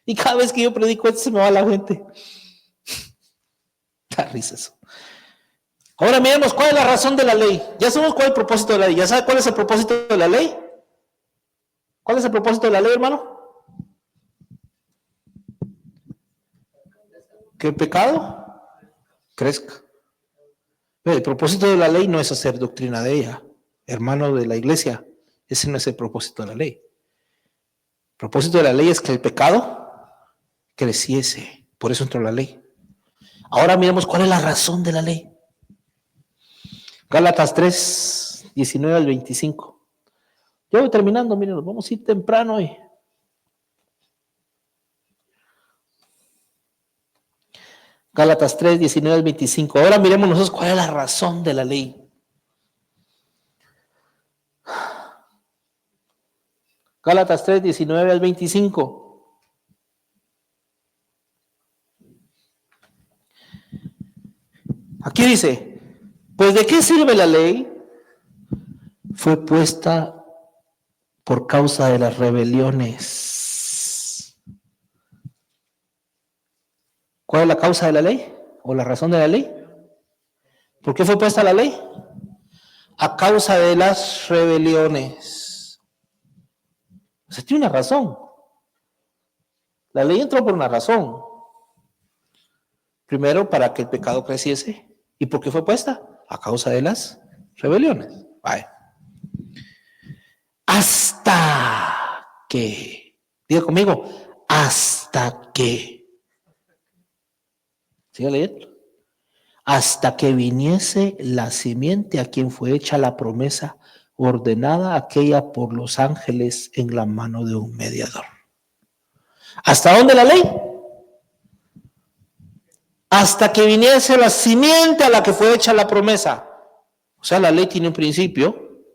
Speaker 1: Y cada vez que yo predico esto se me va la gente. Da risa eso. Ahora miremos cuál es la razón de la ley. Ya sabemos cuál es el propósito de la ley. ¿Ya sabe cuál es el propósito de la ley? ¿Cuál es el propósito de la ley, hermano? Que el pecado crezca. El propósito de la ley no es hacer doctrina de ella. Hermano de la iglesia, ese no es el propósito de la ley. El propósito de la ley es que el pecado creciese. Por eso entró la ley. Ahora miremos cuál es la razón de la ley. Gálatas 3, 19 al 25. Ya voy terminando, miren, nos vamos a ir temprano hoy. Gálatas 3, 19 al 25. Ahora miremos nosotros cuál es la razón de la ley. Gálatas 3, 19 al 25. Aquí dice, pues ¿de qué sirve la ley? Fue puesta por causa de las rebeliones. ¿Cuál es la causa de la ley? ¿O la razón de la ley? ¿Por qué fue puesta la ley? A causa de las rebeliones. O sea, tiene una razón. La ley entró por una razón. Primero, para que el pecado creciese. ¿Y por qué fue puesta? A causa de las rebeliones. Vale. Hasta que, diga conmigo, hasta que, siga leyendo, hasta que viniese la simiente a quien fue hecha la promesa ordenada aquella por los ángeles en la mano de un mediador. ¿Hasta dónde la ley? Hasta que viniese la simiente a la que fue hecha la promesa. O sea, la ley tiene un principio,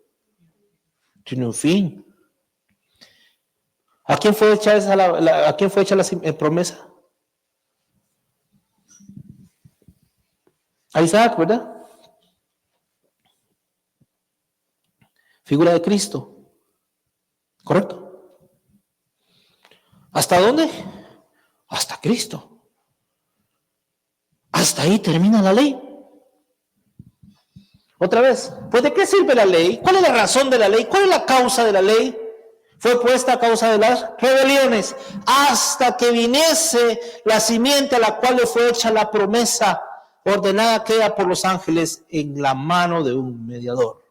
Speaker 1: tiene un fin. ¿A quién fue hecha a quién fue hecha la promesa? A Isaac, ¿verdad? Figura de Cristo. ¿Correcto? ¿Hasta dónde? Hasta Cristo. Hasta ahí termina la ley. Otra vez, pues ¿de qué sirve la ley? ¿Cuál es la razón de la ley? ¿Cuál es la causa de la ley? Fue puesta a causa de las rebeliones, hasta que viniese la simiente a la cual le fue hecha la promesa ordenada queda por los ángeles en la mano de un mediador.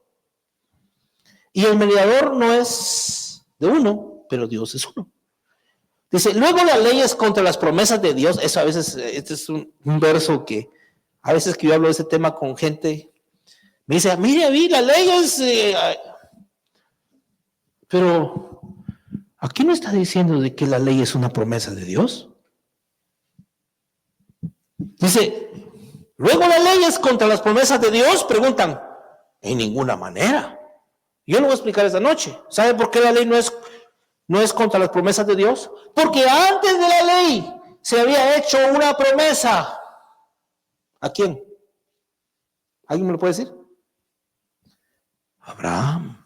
Speaker 1: Y el mediador no es de uno, pero Dios es uno. Dice, luego la ley es contra las promesas de Dios. Eso a veces, este es un verso que a veces que yo hablo de ese tema con gente, me dice, mire, la ley es... pero aquí no está diciendo de que la ley es una promesa de Dios. Dice, luego la ley es contra las promesas de Dios, preguntan, en ninguna manera. Yo lo voy a explicar esta noche. ¿Sabe por qué la ley no es contra las promesas de Dios? Porque antes de la ley se había hecho una promesa. ¿A quién? ¿Alguien me lo puede decir? Abraham.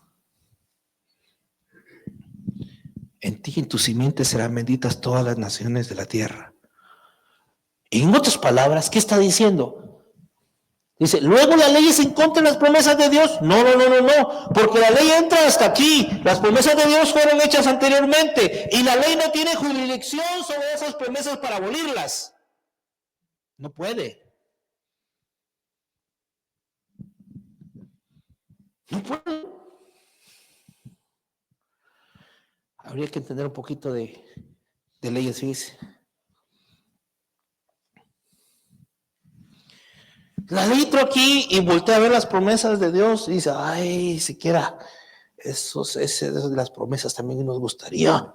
Speaker 1: En ti y en tu simiente serán benditas todas las naciones de la tierra. En otras palabras, ¿qué está diciendo? Dice, luego la ley es en contra de las promesas de Dios. No, porque la ley entra hasta aquí. Las promesas de Dios fueron hechas anteriormente y la ley no tiene jurisdicción sobre esas promesas para abolirlas. No puede. No puede. Habría que entender un poquito de leyes, fíjese. La ley entró aquí y voltea a ver las promesas de Dios y dice, ay, siquiera esas de las promesas también nos gustaría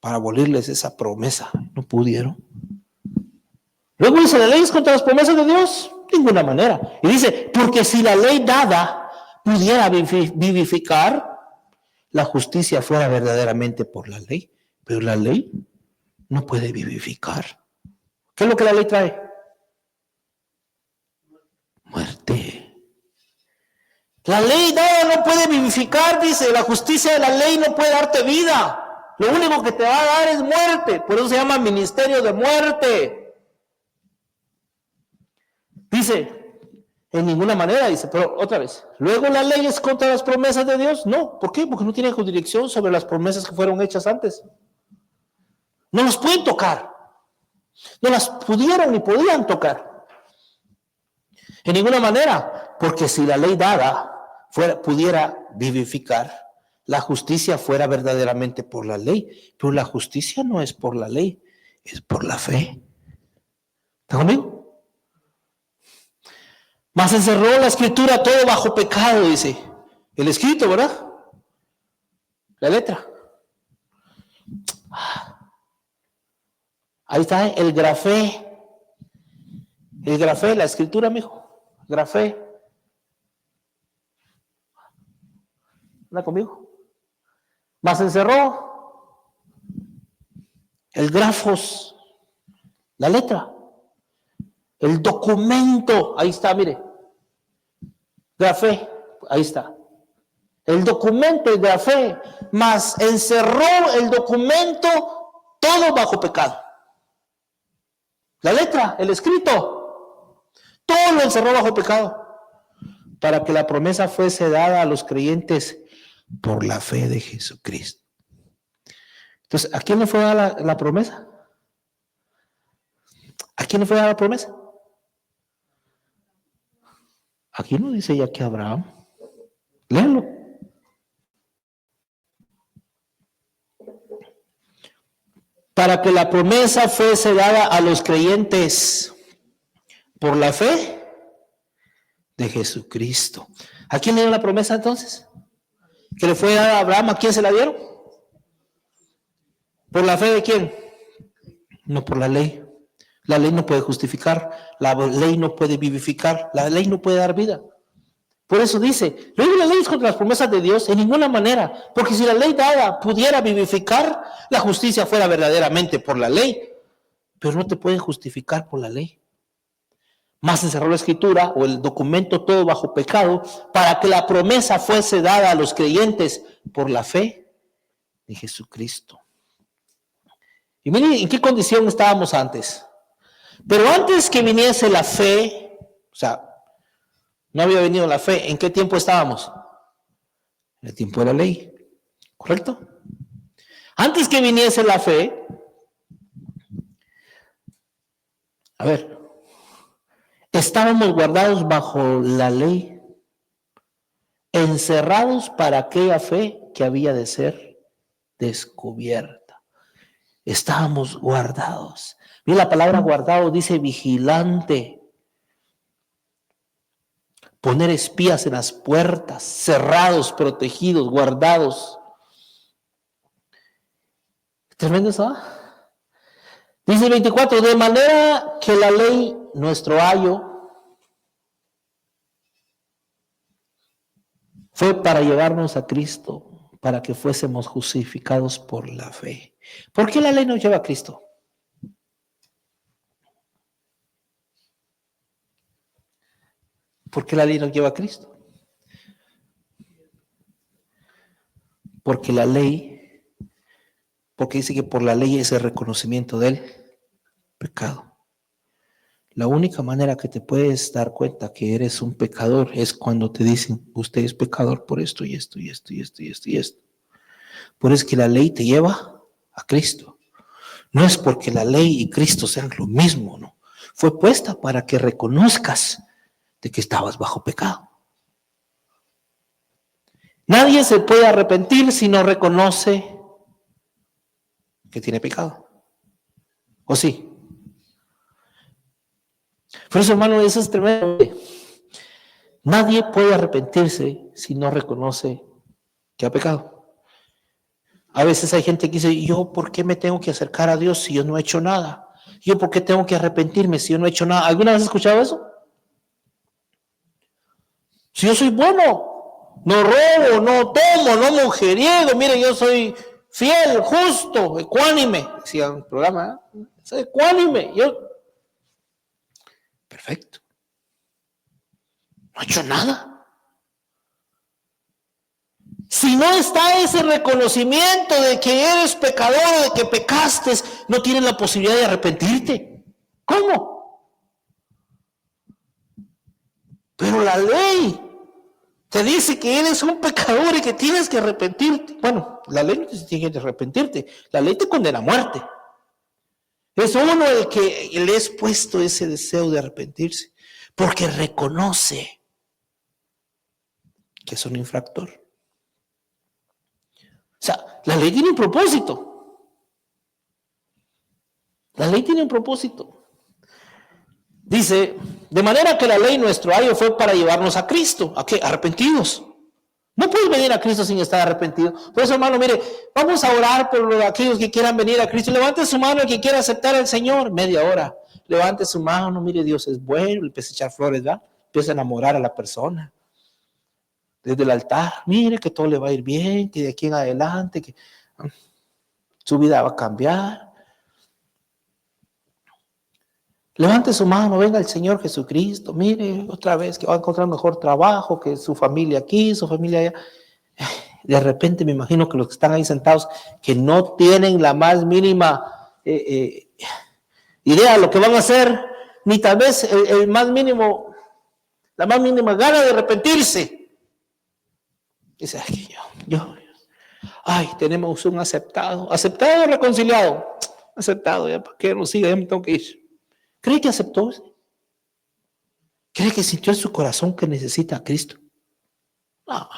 Speaker 1: para abolirles esa promesa. No pudieron. Luego dice, ¿la ley es contra las promesas de Dios? De ninguna manera. Y dice, porque si la ley dada pudiera vivificar, la justicia fuera verdaderamente por la ley. Pero la ley no puede vivificar. ¿Qué es lo que la ley trae? Muerte. La ley dada no puede vivificar, dice, la justicia de la ley no puede darte vida. Lo único que te va a dar es muerte. Por eso se llama ministerio de muerte. Dice, en ninguna manera, dice, pero otra vez, luego la ley es contra las promesas de Dios. No, ¿por qué? Porque no tiene jurisdicción sobre las promesas que fueron hechas antes. No las pueden tocar. No las pudieron ni podían tocar. En ninguna manera, porque si la ley dada pudiera vivificar, la justicia fuera verdaderamente por la ley. Pero la justicia no es por la ley, es por la fe. ¿Está conmigo? Mas encerró la escritura todo bajo pecado, dice. El escrito, ¿verdad? La letra. Ahí está el grafé. El grafé, la escritura, mijo. Grafé. ¿Anda conmigo? Mas encerró el grafos, la letra, el documento. Ahí está, mire. Grafé, ahí está. El documento, el grafé, mas encerró el documento todo bajo pecado. La letra, el escrito. Todo lo encerró bajo pecado, para que la promesa fuese dada a los creyentes por la fe de Jesucristo. Entonces, ¿a quién le fue dada la promesa? ¿A quién le fue dada la promesa? Aquí no dice ya que Abraham. Léanlo. Para que la promesa fuese dada a los creyentes por la fe de Jesucristo. ¿A quién le dio la promesa entonces? ¿Que le fue dada a Abraham? ¿A quién se la dieron? ¿Por la fe de quién? No por la ley. La ley no puede justificar, la ley no puede vivificar, la ley no puede dar vida. Por eso dice, luego la ley es contra las promesas de Dios en ninguna manera, porque si la ley dada pudiera vivificar, la justicia fuera verdaderamente por la ley, pero no te pueden justificar por la ley. Más encerró la escritura o el documento todo bajo pecado para que la promesa fuese dada a los creyentes por la fe de Jesucristo. Y miren en qué condición estábamos antes. Pero antes que viniese la fe, o sea, no había venido la fe, ¿en qué tiempo estábamos? En el tiempo de la ley, ¿correcto? Antes que viniese la fe, a ver, estábamos guardados bajo la ley, encerrados para aquella fe que había de ser descubierta. Estábamos guardados. Mira, la palabra guardado dice vigilante. Poner espías en las puertas, cerrados, protegidos, guardados. Tremendo eso, ¿eh? Dice el 24, de manera que la ley, nuestro ayo, fue para llevarnos a Cristo, para que fuésemos justificados por la fe. ¿Por qué la ley nos lleva a Cristo? ¿Por qué la ley nos lleva a Cristo? Porque la ley, porque dice que por la ley es el reconocimiento del pecado. La única manera que te puedes dar cuenta que eres un pecador es cuando te dicen, usted es pecador por esto y esto y esto y esto y esto y esto. Por eso es que la ley te lleva a Cristo. No es porque la ley y Cristo sean lo mismo, no. Fue puesta para que reconozcas de que estabas bajo pecado. Nadie se puede arrepentir si no reconoce que tiene pecado. ¿O sí? Por eso, hermano, eso es tremendo. Nadie puede arrepentirse si no reconoce que ha pecado. A veces hay gente que dice, yo, ¿por qué me tengo que acercar a Dios si yo no he hecho nada? Yo, ¿por qué tengo que arrepentirme si yo no he hecho nada? ¿Alguna vez has escuchado eso? Si yo soy bueno, no robo, no tomo, no mujeriego, mire, yo soy fiel, justo, ecuánime, decía un programa, ¿eh? Soy ecuánime, yo, perfecto, no he hecho nada. Si no está ese reconocimiento de que eres pecador, de que pecaste, no tienes la posibilidad de arrepentirte. ¿Cómo? Pero la ley te dice que eres un pecador y que tienes que arrepentirte. Bueno, la ley no te dice que tienes que arrepentirte, la ley te condena a muerte. Es uno el que le es puesto ese deseo de arrepentirse, porque reconoce que es un infractor. O sea, la ley tiene un propósito. La ley tiene un propósito. Dice, de manera que la ley, nuestro ayo, fue para llevarnos a Cristo. ¿A qué? Arrepentidos. No puedes venir a Cristo sin estar arrepentido. Por eso, hermano, mire, vamos a orar por aquellos que quieran venir a Cristo. Levante su mano el que quiera aceptar al Señor. Media hora. Levante su mano, mire, Dios es bueno. Empieza a echar flores, ¿verdad? Empieza a enamorar a la persona. Desde el altar, mire que todo le va a ir bien, que de aquí en adelante, que su vida va a cambiar. Levante su mano, venga el Señor Jesucristo, mire otra vez que va a encontrar mejor trabajo, que su familia aquí, su familia allá. De repente me imagino que los que están ahí sentados, que no tienen la más mínima idea de lo que van a hacer, ni tal vez el más mínimo, la más mínima gana de arrepentirse. Dice, ay, tenemos un aceptado o reconciliado, aceptado, ya para que no siga, ya me tengo que ir. ¿Cree que aceptó? ¿Cree que sintió en su corazón que necesita a Cristo? No.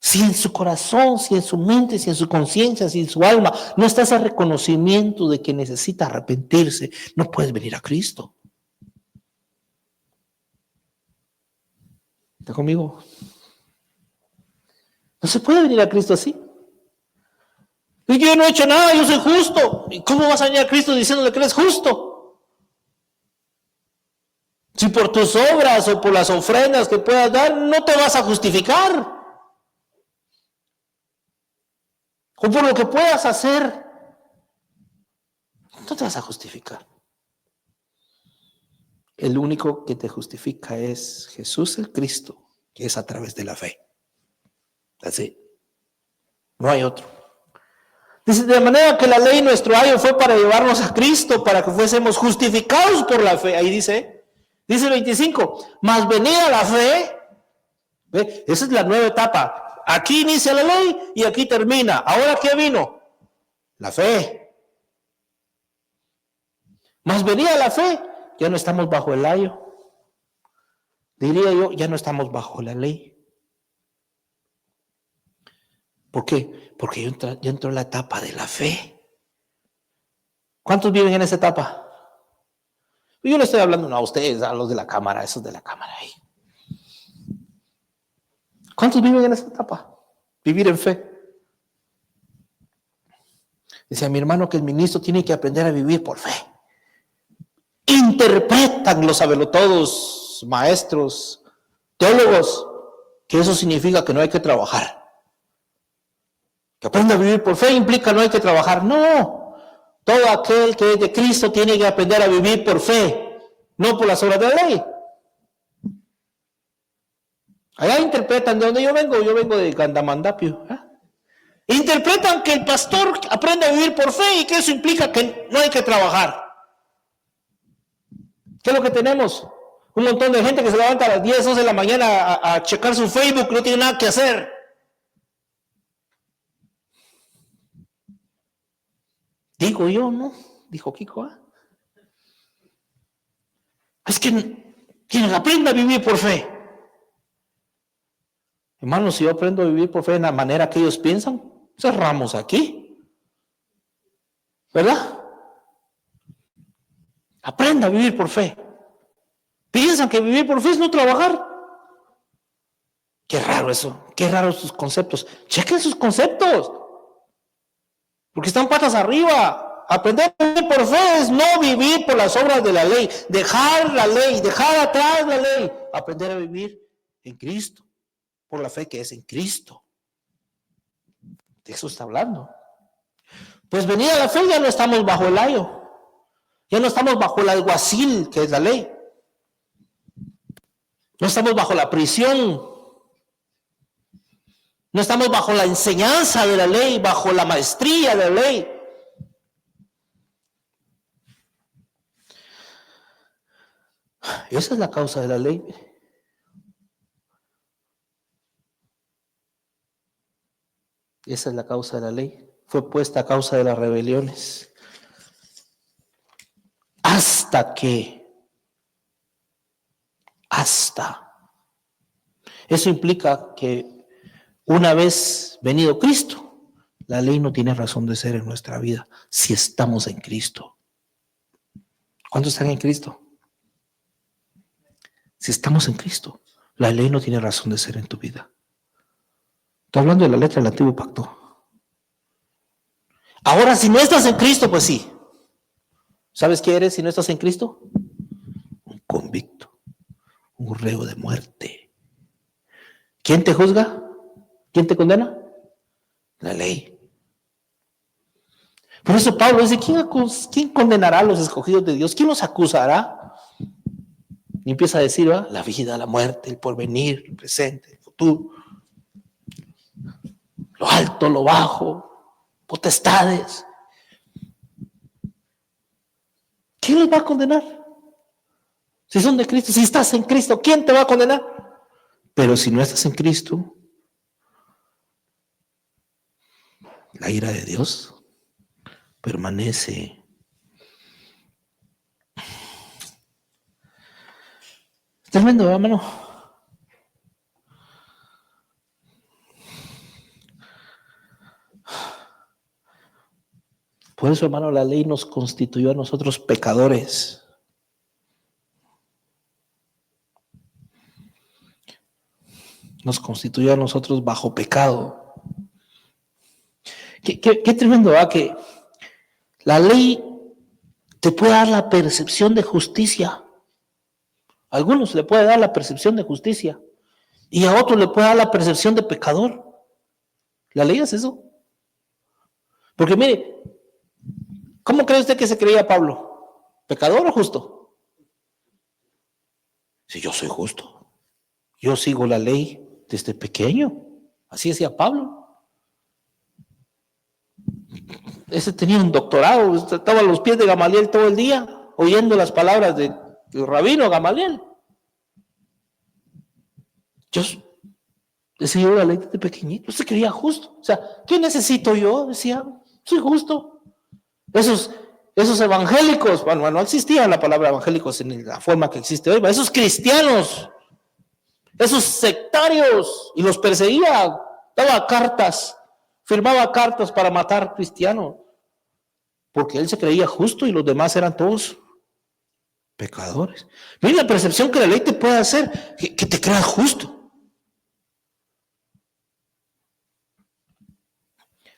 Speaker 1: Si en su corazón, si en su mente, si en su conciencia, si en su alma no está ese reconocimiento de que necesita arrepentirse, no puedes venir a Cristo. ¿Está conmigo? No se puede venir a Cristo así. Y yo no he hecho nada, yo soy justo. ¿Y cómo vas a venir a Cristo diciéndole que eres justo? Si por tus obras o por las ofrendas que puedas dar, no te vas a justificar. O por lo que puedas hacer, no te vas a justificar. El único que te justifica es Jesús el Cristo, que es a través de la fe. Así. No hay otro. Dice, de manera que la ley, nuestro ayo, fue para llevarnos a Cristo, para que fuésemos justificados por la fe. Ahí dice el 25, mas venida la fe, ¿ve? Esa es la nueva etapa. Aquí inicia la ley y aquí termina. ¿Ahora qué vino? La fe. Mas venida la fe, ya no estamos bajo el ayo. Diría yo, ya no estamos bajo la ley. ¿Por qué? Porque ya entró en la etapa de la fe. ¿Cuántos viven en esa etapa? Yo le estoy hablando no a ustedes, a los de la cámara, esos de la cámara ahí. ¿Cuántos viven en esa etapa? Vivir en fe. Decía mi hermano que el ministro tiene que aprender a vivir por fe. Interpretan los sabelotodos, maestros, teólogos, que eso significa que no hay que trabajar. Que aprenda a vivir por fe implica no hay que trabajar. No, todo aquel que es de Cristo tiene que aprender a vivir por fe, no por las obras de la ley. Allá interpretan de donde yo vengo de Candamandapio. Interpretan que el pastor aprende a vivir por fe y que eso implica que no hay que trabajar. ¿Qué es lo que tenemos? Un montón de gente que se levanta a las 10, 11 de la mañana a checar su Facebook, no tiene nada que hacer. Digo yo, ¿no? Dijo Kiko. Es que quien aprenda a vivir por fe. Hermanos, si yo aprendo a vivir por fe de la manera que ellos piensan, cerramos aquí. ¿Verdad? Aprenda a vivir por fe. Piensan que vivir por fe es no trabajar. Qué raro eso, qué raros sus conceptos. Chequen sus conceptos. Porque están patas arriba. Aprender a vivir por fe es no vivir por las obras de la ley. Dejar la ley, dejar atrás la ley. Aprender a vivir en Cristo. Por la fe que es en Cristo. De eso está hablando. Pues venida la fe ya no estamos bajo el ayo. Ya no estamos bajo el alguacil, que es la ley. No estamos bajo la prisión. No estamos bajo la enseñanza de la ley, bajo la maestría de la ley. Esa es la causa de la ley. Esa es la causa de la ley. Fue puesta a causa de las rebeliones. Hasta. Eso implica que una vez venido Cristo, la ley no tiene razón de ser en nuestra vida si estamos en Cristo. ¿Cuántos están en Cristo? Si estamos en Cristo, la ley no tiene razón de ser en tu vida. Estoy hablando de la letra del Antiguo Pacto. Ahora, si no estás en Cristo, pues sí. ¿Sabes qué eres si no estás en Cristo? Un convicto, un reo de muerte. ¿Quién te juzga? ¿Quién te condena? La ley. Por eso Pablo dice, ¿quién condenará a los escogidos de Dios? ¿Quién los acusará? Y empieza a decir, ¿va? La vida, la muerte, el porvenir, el presente, el futuro. Lo alto, lo bajo, potestades. ¿Quién los va a condenar? Si son de Cristo, si estás en Cristo, ¿quién te va a condenar? Pero si no estás en Cristo, la ira de Dios permanece. Tremendo, hermano. Por eso, hermano, la ley nos constituyó a nosotros pecadores. Nos constituyó a nosotros bajo pecado. Qué tremendo, ¿verdad? Que la ley te puede dar la percepción de justicia. A algunos le puede dar la percepción de justicia y a otros le puede dar la percepción de pecador. ¿La ley es eso? Porque mire, ¿cómo cree usted que se creía Pablo? ¿Pecador o justo? Si yo soy justo, yo sigo la ley desde pequeño. Así decía Pablo. Ese tenía un doctorado, estaba a los pies de Gamaliel todo el día, oyendo las palabras del rabino Gamaliel. Yo decía la ley desde pequeñito, se creía justo. O sea, ¿qué necesito yo? Decía, soy justo. Esos evangélicos, bueno, no existía la palabra evangélicos en la forma que existe hoy, esos cristianos, esos sectarios, y los perseguía, daba cartas, firmaba cartas para matar cristianos, porque él se creía justo y los demás eran todos pecadores. Mira la percepción que la ley te puede hacer, que te creas justo.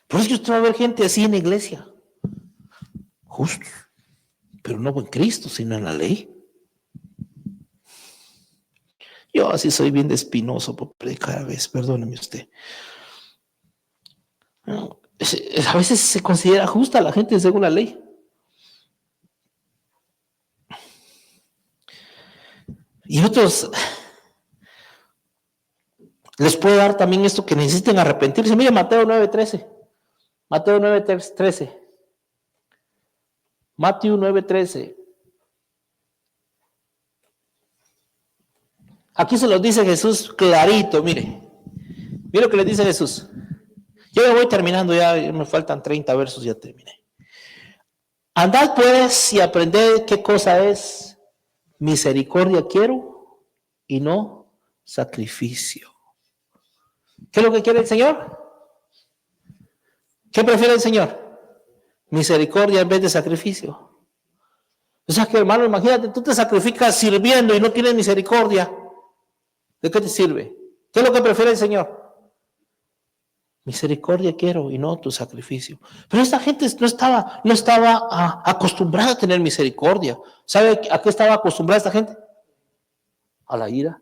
Speaker 1: Por eso usted va a ver gente así en la iglesia. justos, pero no en Cristo, sino en la ley. Yo así soy bien de espinoso por predicar a veces, perdóneme usted. No, a veces se considera justa la gente según la ley. Y otros les puede dar también esto que necesiten arrepentirse. Mire Mateo 9:13. Mateo 9:13. Mateo 9:13. Aquí se los dice Jesús clarito, mire. Mire lo que le dice Jesús. Yo ya voy terminando, ya me faltan 30 versos, ya terminé. Andad pues y aprended qué cosa es misericordia quiero y no sacrificio. ¿Qué es lo que quiere el Señor? ¿Qué prefiere el Señor? Misericordia en vez de sacrificio. O sea que, hermano, imagínate, tú te sacrificas sirviendo y no tienes misericordia. ¿De qué te sirve? ¿Qué es lo que prefiere el Señor? Misericordia quiero y no tu sacrificio. Pero esta gente no estaba acostumbrada a tener misericordia. ¿Sabe a qué estaba acostumbrada esta gente? A la ira.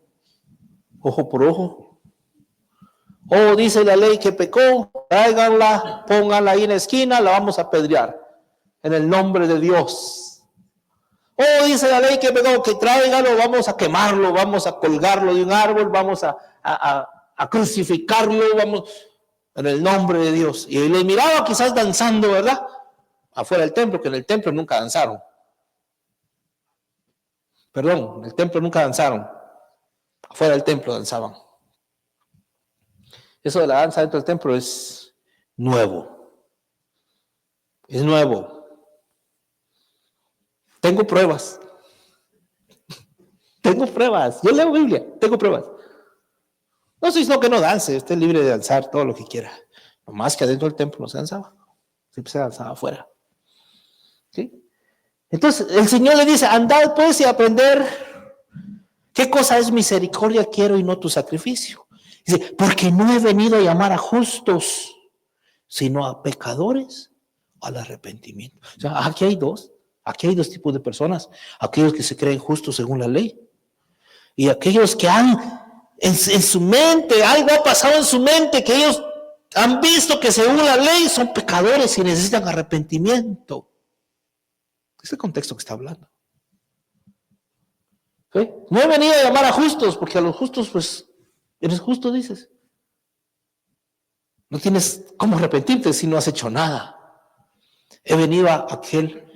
Speaker 1: Ojo por ojo. Oh, dice la ley que pecó, tráiganla, pónganla ahí en la esquina, la vamos a apedrear. En el nombre de Dios. Oh, dice la ley que pecó, que tráiganlo, vamos a quemarlo, vamos a colgarlo de un árbol, vamos a crucificarlo, vamos en el nombre de Dios. Y los miraba quizás danzando, ¿verdad? Afuera del templo, que en el templo nunca danzaron. Perdón, en el templo nunca danzaron. Afuera del templo danzaban. Eso de la danza dentro del templo es nuevo. Es nuevo. Tengo pruebas. Tengo pruebas. Yo leo Biblia, tengo pruebas. No estoy diciendo que no dance, usted es libre de danzar todo lo que quiera. No más que adentro del templo no se danzaba. Siempre se danzaba afuera. ¿Sí? Entonces el Señor le dice, andad pues y aprender qué cosa es misericordia quiero y no tu sacrificio. Dice, porque no he venido a llamar a justos, sino a pecadores al arrepentimiento. O sea, aquí hay dos tipos de personas. Aquellos que se creen justos según la ley y aquellos que han en su mente, algo ha pasado en su mente, que ellos han visto que según la ley son pecadores y necesitan arrepentimiento. Es el contexto que está hablando. ¿Sí? No he venido a llamar a justos, porque a los justos, pues, eres justo, dices. No tienes cómo arrepentirte si no has hecho nada. He venido a aquel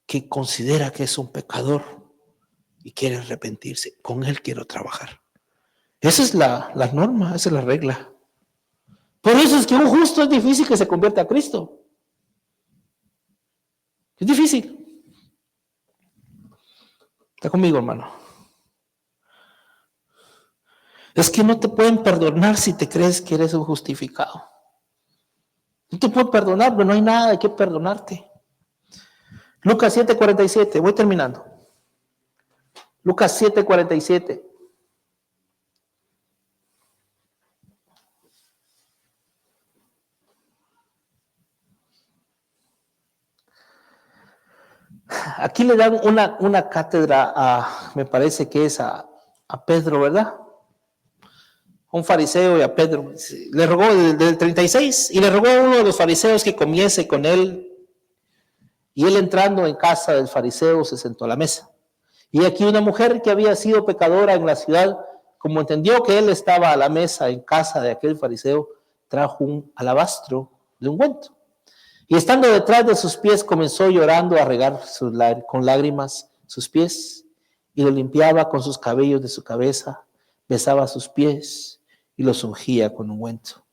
Speaker 1: que considera que es un pecador y quiere arrepentirse. Con él quiero trabajar. Esa es la norma, esa es la regla. Por eso es que un justo es difícil que se convierta a Cristo. Es difícil. Está conmigo, hermano. Es que no te pueden perdonar si te crees que eres un justificado. No te pueden perdonar, pero no hay nada de qué perdonarte. Lucas 7:47, voy terminando. Lucas 7:47. Aquí le dan una cátedra me parece que es a Pedro, ¿verdad? A un fariseo y a Pedro. Le rogó del 36 y le rogó a uno de los fariseos que comiese con él. Y él entrando en casa del fariseo se sentó a la mesa. Y aquí una mujer que había sido pecadora en la ciudad, como entendió que él estaba a la mesa en casa de aquel fariseo, trajo un alabastro de ungüento. Y estando detrás de sus pies, comenzó llorando a regar con lágrimas sus pies, y lo limpiaba con sus cabellos de su cabeza, besaba sus pies y los ungía con ungüento.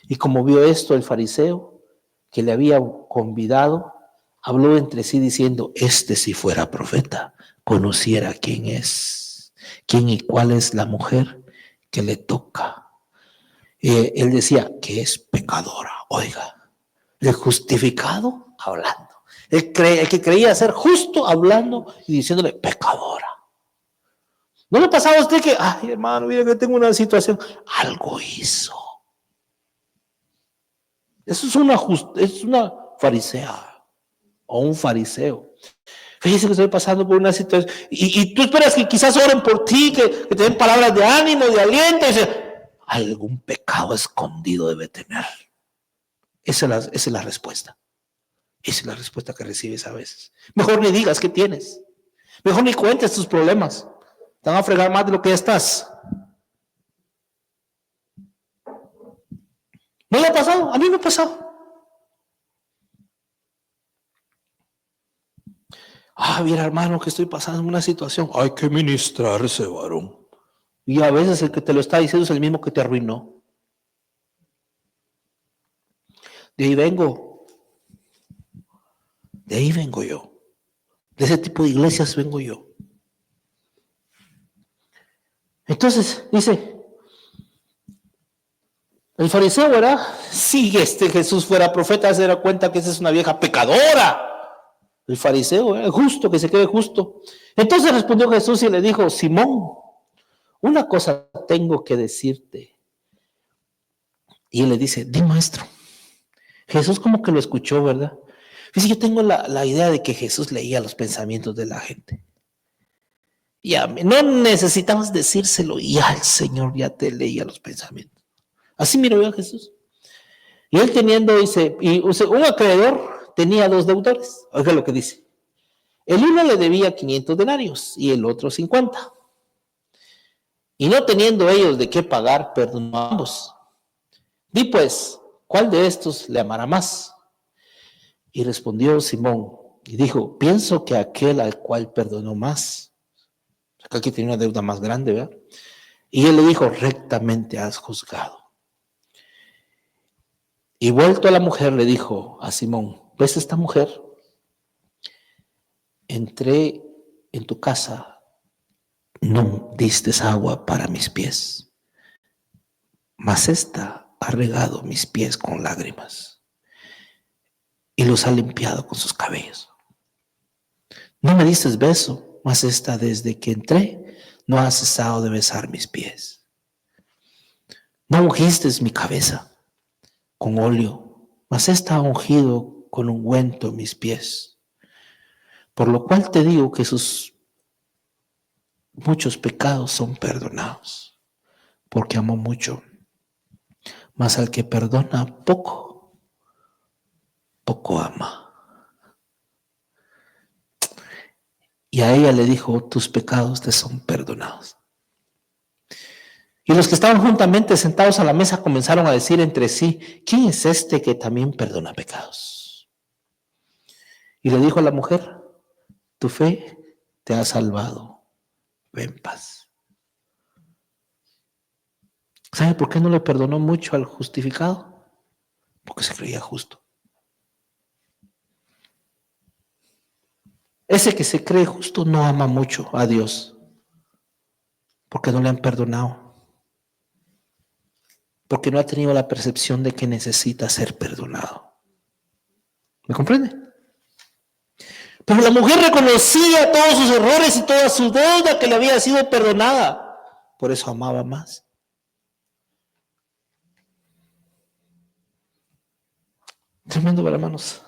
Speaker 1: Y como vio esto el fariseo, que le había convidado, habló entre sí diciendo, si fuera profeta, conociera quién es, quién y cuál es la mujer que le toca. Él decía que es pecadora, oiga. El justificado hablando. El que creía ser justo hablando y diciéndole pecadora. ¿No le pasaba a usted que, ay hermano, mire que tengo una situación? Algo hizo. Eso es una farisea. o un fariseo. Fíjese que estoy pasando por una situación y tú esperas que quizás oren por ti, que te den palabras de ánimo, de aliento. Algún pecado escondido debe tener. Esa es la respuesta. Esa es la respuesta que recibes a veces. Mejor ni digas qué tienes. Mejor ni cuentes tus problemas. Te van a fregar más de lo que ya estás. ¿No le ha pasado? A mí me ha pasado. Mira, hermano, que estoy pasando una situación. Hay que ministrarse, varón. Y a veces el que te lo está diciendo es el mismo que te arruinó. De ahí vengo. De ahí vengo yo. De ese tipo de iglesias vengo yo. Entonces, dice, el fariseo, ¿verdad? Si Jesús fuera profeta, se dará cuenta que esa es una vieja pecadora. El fariseo, ¿verdad? Justo, que se quede justo. Entonces respondió Jesús y le dijo, Simón, una cosa tengo que decirte. Y él le dice, di, maestro. Jesús como que lo escuchó, ¿verdad? Dice, yo tengo la idea de que Jesús leía los pensamientos de la gente. Ya, no necesitamos decírselo, y ya el Señor ya te leía los pensamientos. Así miró yo a Jesús. Y él teniendo, dice, un acreedor tenía 2 deudores. Oiga lo que dice. El uno le debía 500 denarios y el otro 50. Y no teniendo ellos de qué pagar, perdonó a ambos. Di pues, ¿cuál de estos le amará más? Y respondió Simón y dijo, pienso que aquel al cual perdonó más. Acá que tenía una deuda más grande, ¿verdad? Y él le dijo, rectamente has juzgado. Y vuelto a la mujer le dijo a Simón, ¿ves esta mujer? Entré en tu casa, no diste agua para mis pies, mas esta ha regado mis pies con lágrimas y los ha limpiado con sus cabellos. No me diste beso, mas esta desde que entré no ha cesado de besar mis pies. No ungiste mi cabeza con óleo, mas esta ha ungido con ungüento mis pies. Por lo cual te digo que sus muchos pecados son perdonados, porque amó mucho. Mas al que perdona poco, poco ama. Y a ella le dijo, tus pecados te son perdonados. Y los que estaban juntamente sentados a la mesa comenzaron a decir entre sí, ¿quién es este que también perdona pecados? Y le dijo a la mujer, tu fe te ha salvado, ve en paz. ¿Sabe por qué no le perdonó mucho al justificado? Porque se creía justo. Ese que se cree justo no ama mucho a Dios, porque no le han perdonado, porque no ha tenido la percepción de que necesita ser perdonado. ¿Me comprende? Pero la mujer reconocía todos sus errores y toda su deuda que le había sido perdonada. Por eso amaba más. Tremendo, hermanos.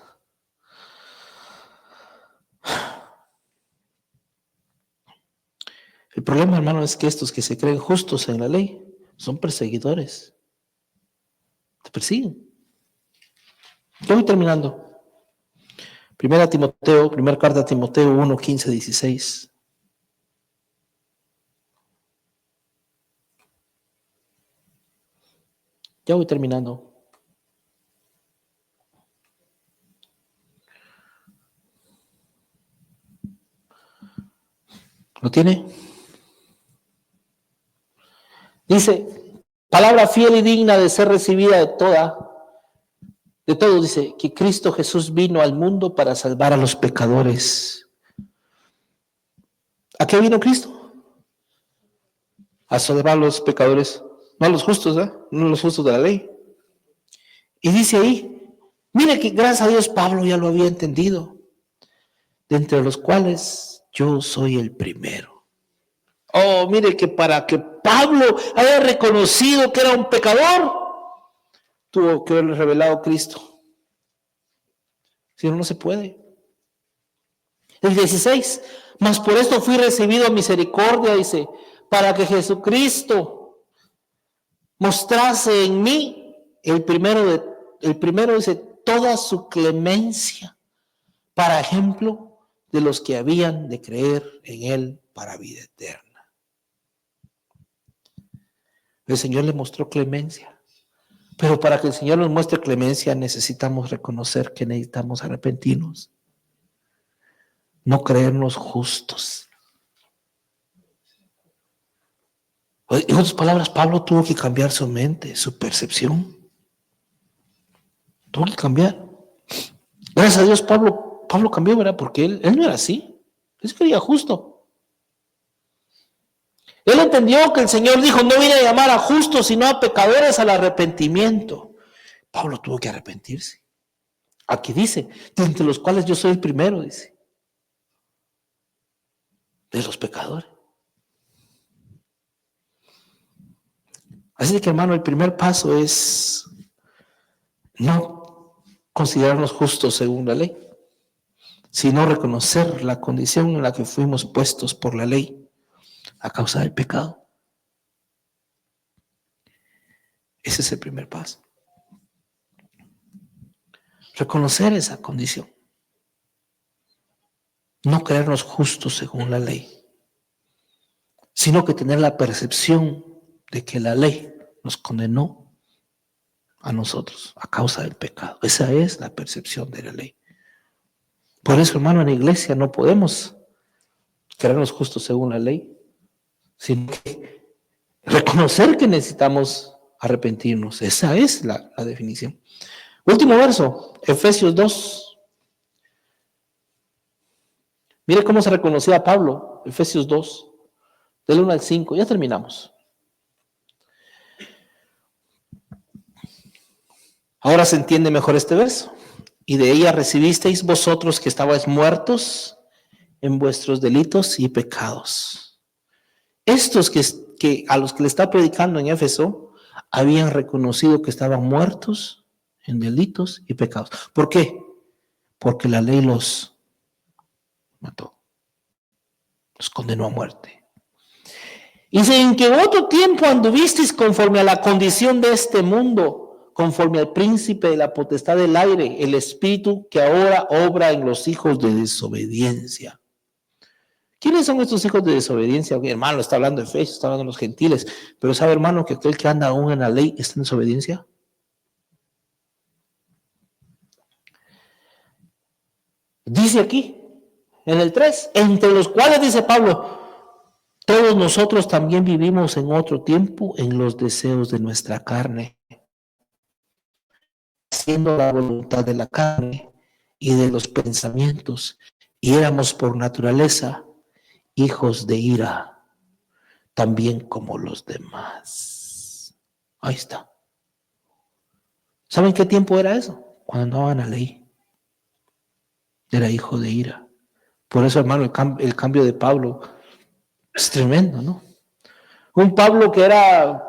Speaker 1: El problema, hermano, es que estos que se creen justos en la ley son perseguidores. Te persiguen. Yo voy terminando. Primera carta a Timoteo 1, 15, 16. Ya voy terminando. ¿Lo tiene? Dice, palabra fiel y digna de ser recibida de todos, dice, que Cristo Jesús vino al mundo para salvar a los pecadores. ¿A qué vino Cristo? A salvar a los pecadores, no a los justos, no a los justos de la ley. Y dice ahí, mire que gracias a Dios Pablo ya lo había entendido, de entre los cuales yo soy el primero. Oh, mire que para que Pablo haya reconocido que era un pecador, tuvo que haberle revelado Cristo. Si no, no se puede. El 16, mas por esto fui recibido a misericordia, dice, para que Jesucristo mostrase en mí el primero dice, toda su clemencia, para ejemplo de los que habían de creer en él para vida eterna. El Señor le mostró clemencia, pero para que el Señor nos muestre clemencia necesitamos reconocer que necesitamos arrepentirnos, no creernos justos. En otras palabras, Pablo tuvo que cambiar su mente, su percepción. Tuvo que cambiar. Gracias a Dios, Pablo cambió, ¿verdad? Porque él no era así. Él se creía justo. Él entendió que el Señor dijo, no vine a llamar a justos, sino a pecadores al arrepentimiento. Pablo tuvo que arrepentirse. Aquí dice, de entre los cuales yo soy el primero, dice. De los pecadores. Así que, hermano, el primer paso es no considerarnos justos según la ley, sino reconocer la condición en la que fuimos puestos por la ley a causa del pecado. Ese es el primer paso. Reconocer esa condición. No creernos justos según la ley, sino que tener la percepción de que la ley nos condenó a nosotros a causa del pecado. Esa es la percepción de la ley. Por eso, hermano, en la iglesia no podemos creernos justos según la ley, sino que reconocer que necesitamos arrepentirnos. Esa es la definición. Último verso, Efesios 2. Mire cómo se reconocía a Pablo, Efesios 2, del 1 al 5. Ya terminamos. Ahora se entiende mejor este verso. Y de ella recibisteis vosotros que estabais muertos en vuestros delitos y pecados. Estos que a los que le está predicando en Éfeso habían reconocido que estaban muertos en delitos y pecados. ¿Por qué? Porque la ley los mató, los condenó a muerte. Y dice, en que otro tiempo anduvisteis conforme a la condición de este mundo, conforme al príncipe de la potestad del aire, el espíritu que ahora obra en los hijos de desobediencia. ¿Quiénes son estos hijos de desobediencia? Hermano, está hablando de Efesios, está hablando de los gentiles, pero ¿sabe, hermano, que aquel que anda aún en la ley está en desobediencia? Dice aquí, en el 3, entre los cuales, dice Pablo, todos nosotros también vivimos en otro tiempo en los deseos de nuestra carne, haciendo la voluntad de la carne y de los pensamientos, y éramos por naturaleza hijos de ira, también como los demás. Ahí está. ¿Saben qué tiempo era eso? Cuando andaban a la ley. Era hijo de ira. Por eso, hermano, el cambio de Pablo es tremendo, ¿no? Un Pablo que era,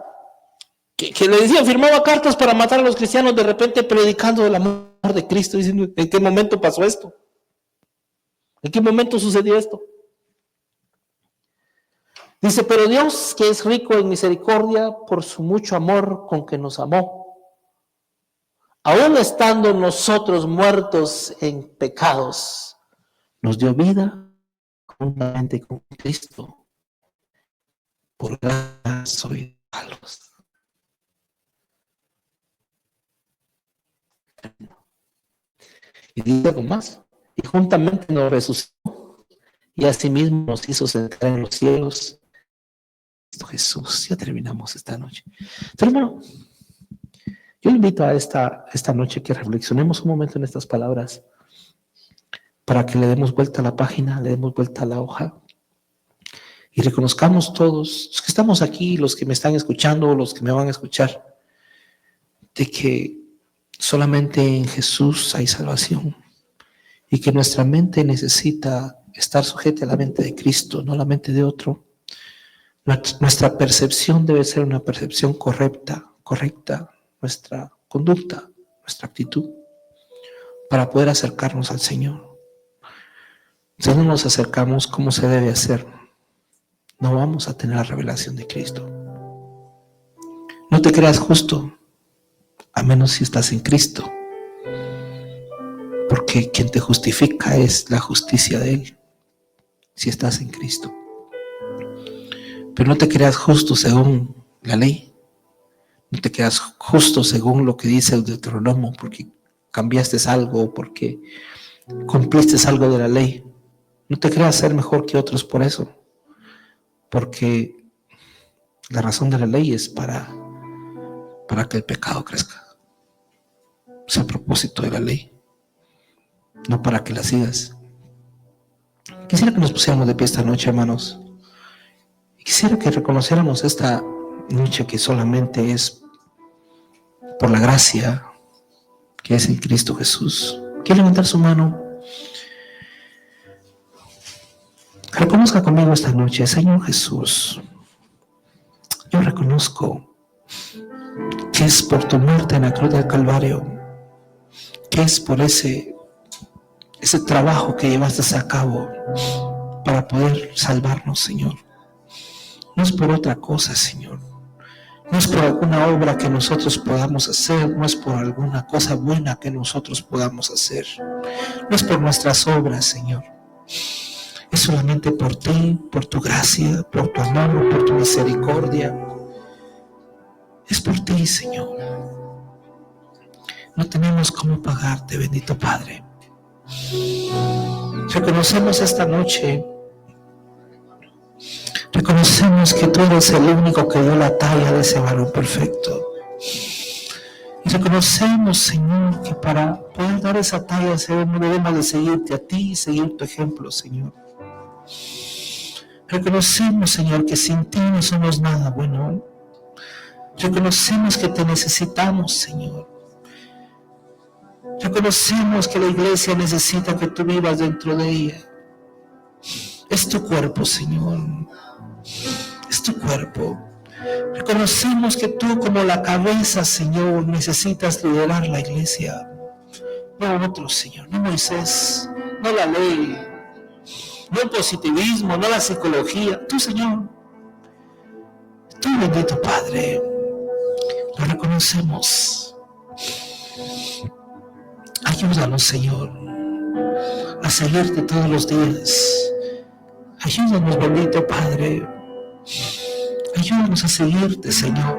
Speaker 1: que le decía, firmaba cartas para matar a los cristianos, de repente predicando el amor de Cristo, diciendo, ¿en qué momento pasó esto? ¿En qué momento sucedió esto? Dice, pero Dios, que es rico en misericordia, por su mucho amor con que nos amó, aún estando nosotros muertos en pecados, nos dio vida juntamente con Cristo. Por gracia sois salvos. Y dice algo más. Y juntamente nos resucitó y asimismo nos hizo sentar en los cielos. Jesús, ya terminamos esta noche. Pero hermano, yo le invito a esta noche que reflexionemos un momento en estas palabras para que le demos vuelta a la página, le demos vuelta a la hoja y reconozcamos todos, los que estamos aquí, los que me están escuchando, los que me van a escuchar, de que solamente en Jesús hay salvación y que nuestra mente necesita estar sujeta a la mente de Cristo, no a la mente de otro. Nuestra percepción debe ser una percepción correcta, nuestra conducta, nuestra actitud, para poder acercarnos al Señor. Si no nos acercamos como se debe hacer, no vamos a tener la revelación de Cristo. No te creas justo, a menos si estás en Cristo, porque quien te justifica es la justicia de Él, si estás en Cristo. Pero no te creas justo según la ley, no te creas justo según lo que dice el Deuteronomio, porque cambiaste algo, porque cumpliste algo de la ley. No te creas ser mejor que otros por eso, porque la razón de la ley es para que el pecado crezca. Es el propósito de la ley, no para que la sigas. Quisiera que nos pusiéramos de pie esta noche, hermanos. Quisiera que reconociéramos esta noche que solamente es por la gracia que es en Cristo Jesús. ¿Quiere levantar su mano? Reconozca conmigo esta noche: Señor Jesús, yo reconozco que es por tu muerte en la cruz del Calvario, que es por ese trabajo que llevaste a cabo para poder salvarnos, Señor. No es por otra cosa, Señor. No es por alguna obra que nosotros podamos hacer, no es por alguna cosa buena que nosotros podamos hacer. No es por nuestras obras, Señor. Es solamente por ti, por tu gracia, por tu amor, por tu misericordia. Es por ti, Señor. No tenemos cómo pagarte, bendito Padre. Reconocemos esta noche, reconocemos que tú eres el único que dio la talla de ese varón perfecto. Y reconocemos, Señor, que para poder dar esa talla debemos de seguirte a ti y seguir tu ejemplo, Señor. Reconocemos, Señor, que sin ti no somos nada bueno. Reconocemos que te necesitamos, Señor. Reconocemos que la iglesia necesita que tú vivas dentro de ella. Es tu cuerpo, Señor. Es tu cuerpo. Reconocemos que tú, como la cabeza, Señor, necesitas liderar la iglesia. No otros, Señor. No Moisés, no la ley, no el positivismo, no la psicología. Tú, Señor. Tú, bendito Padre. Lo reconocemos. Ayúdanos, Señor, a seguirte todos los días. Ayúdanos, bendito Padre. Ayúdanos a seguirte, Señor.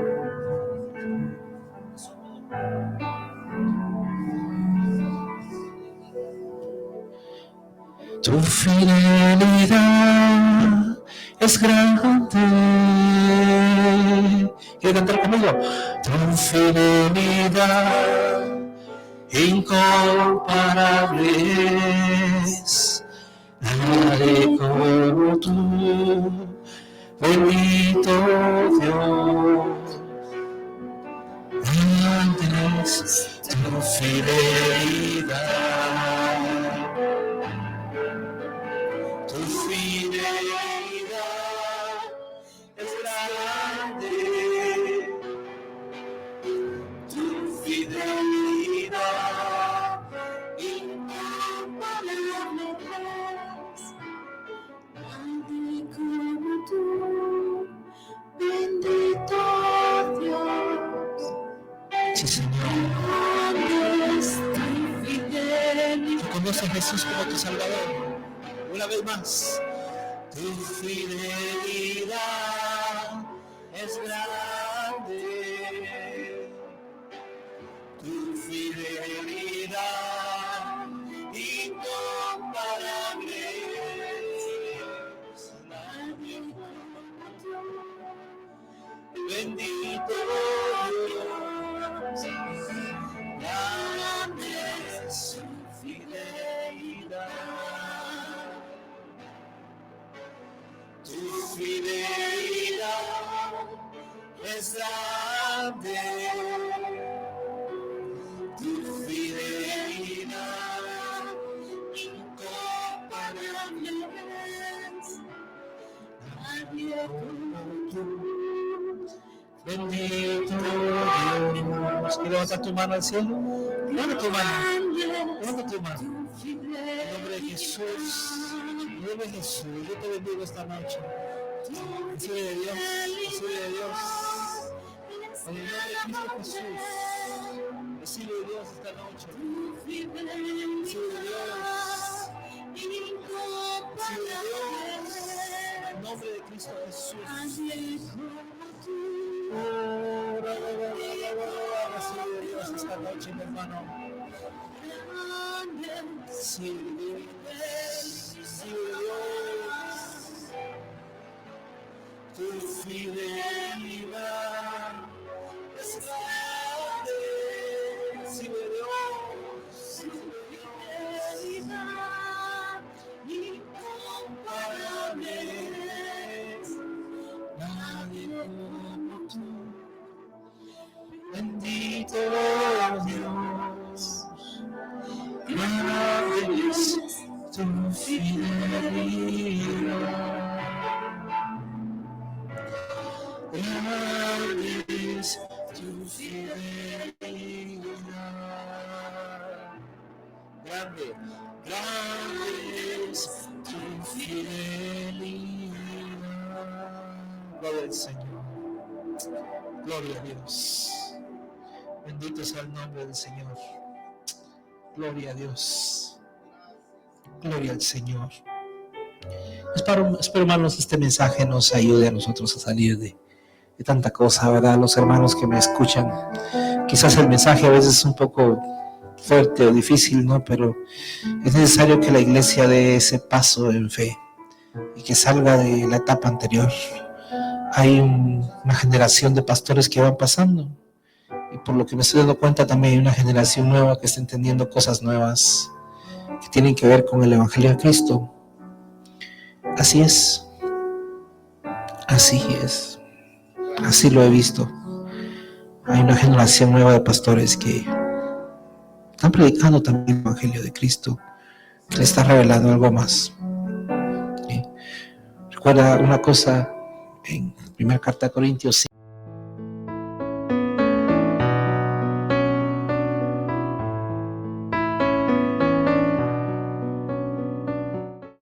Speaker 1: Tu fidelidad es grande. ¿Quieres cantar conmigo? Tu fidelidad incomparable es. Nadie como tú, bendito Dios. Grande es tu fidelidad. Tu fidelidad es grande. Tu fidelidad incomparable es. Nadie como tú, bendito Dios. Sí, Señor. Grande es tu fidelidad. ¿Reconoces a Jesús como tu Salvador? Una vez más, tu fidelidad es grande, tu fidelidad incomparable es. Nadie como tú, bendito Dios, grande es su fidelidad. Tu fidelidad es grande. Tu fidelidad incomparable es. Nadie como tú, bendito Dios. ¿Quieres levantar tu mano al cielo? Levanta tu mano. Levanta tu mano. En nombre de Jesús. En nombre de Jesús. Yo te bendigo esta noche. Recibe de Dios. Recibe de Dios. En el nombre de Cristo Jesús. Recibe de Dios esta noche. Recibe de Dios. Recibe de Dios. En nombre de Cristo Jesús. Recibe de Dios esta noche, mi hermano. Recibe de Dios. Recibe de Dios. Tu fidelidad es grande. Recibe de Dios. Tu fidelidad incomparable. Nadie como tú. Bendito Dios, grande es tu fidelidad, grande es tu fidelidad, grande es tu fidelidad. Gloria al Señor, gloria a Dios. Bendito sea el nombre del Señor. Gloria a Dios. Gloria al Señor. Espero, hermanos, este mensaje nos ayude a nosotros a salir de tanta cosa, ¿verdad? Los hermanos que me escuchan. Quizás el mensaje a veces es un poco fuerte o difícil, ¿no? Pero es necesario que la iglesia dé ese paso en fe y que salga de la etapa anterior. Hay una generación de pastores que van pasando. Y por lo que me estoy dando cuenta, también hay una generación nueva que está entendiendo cosas nuevas que tienen que ver con el Evangelio de Cristo. Así es. Así es. Así lo he visto. Hay una generación nueva de pastores que están predicando también el Evangelio de Cristo, que le está revelando algo más. ¿Sí? Recuerda una cosa en 1 Carta a Corintios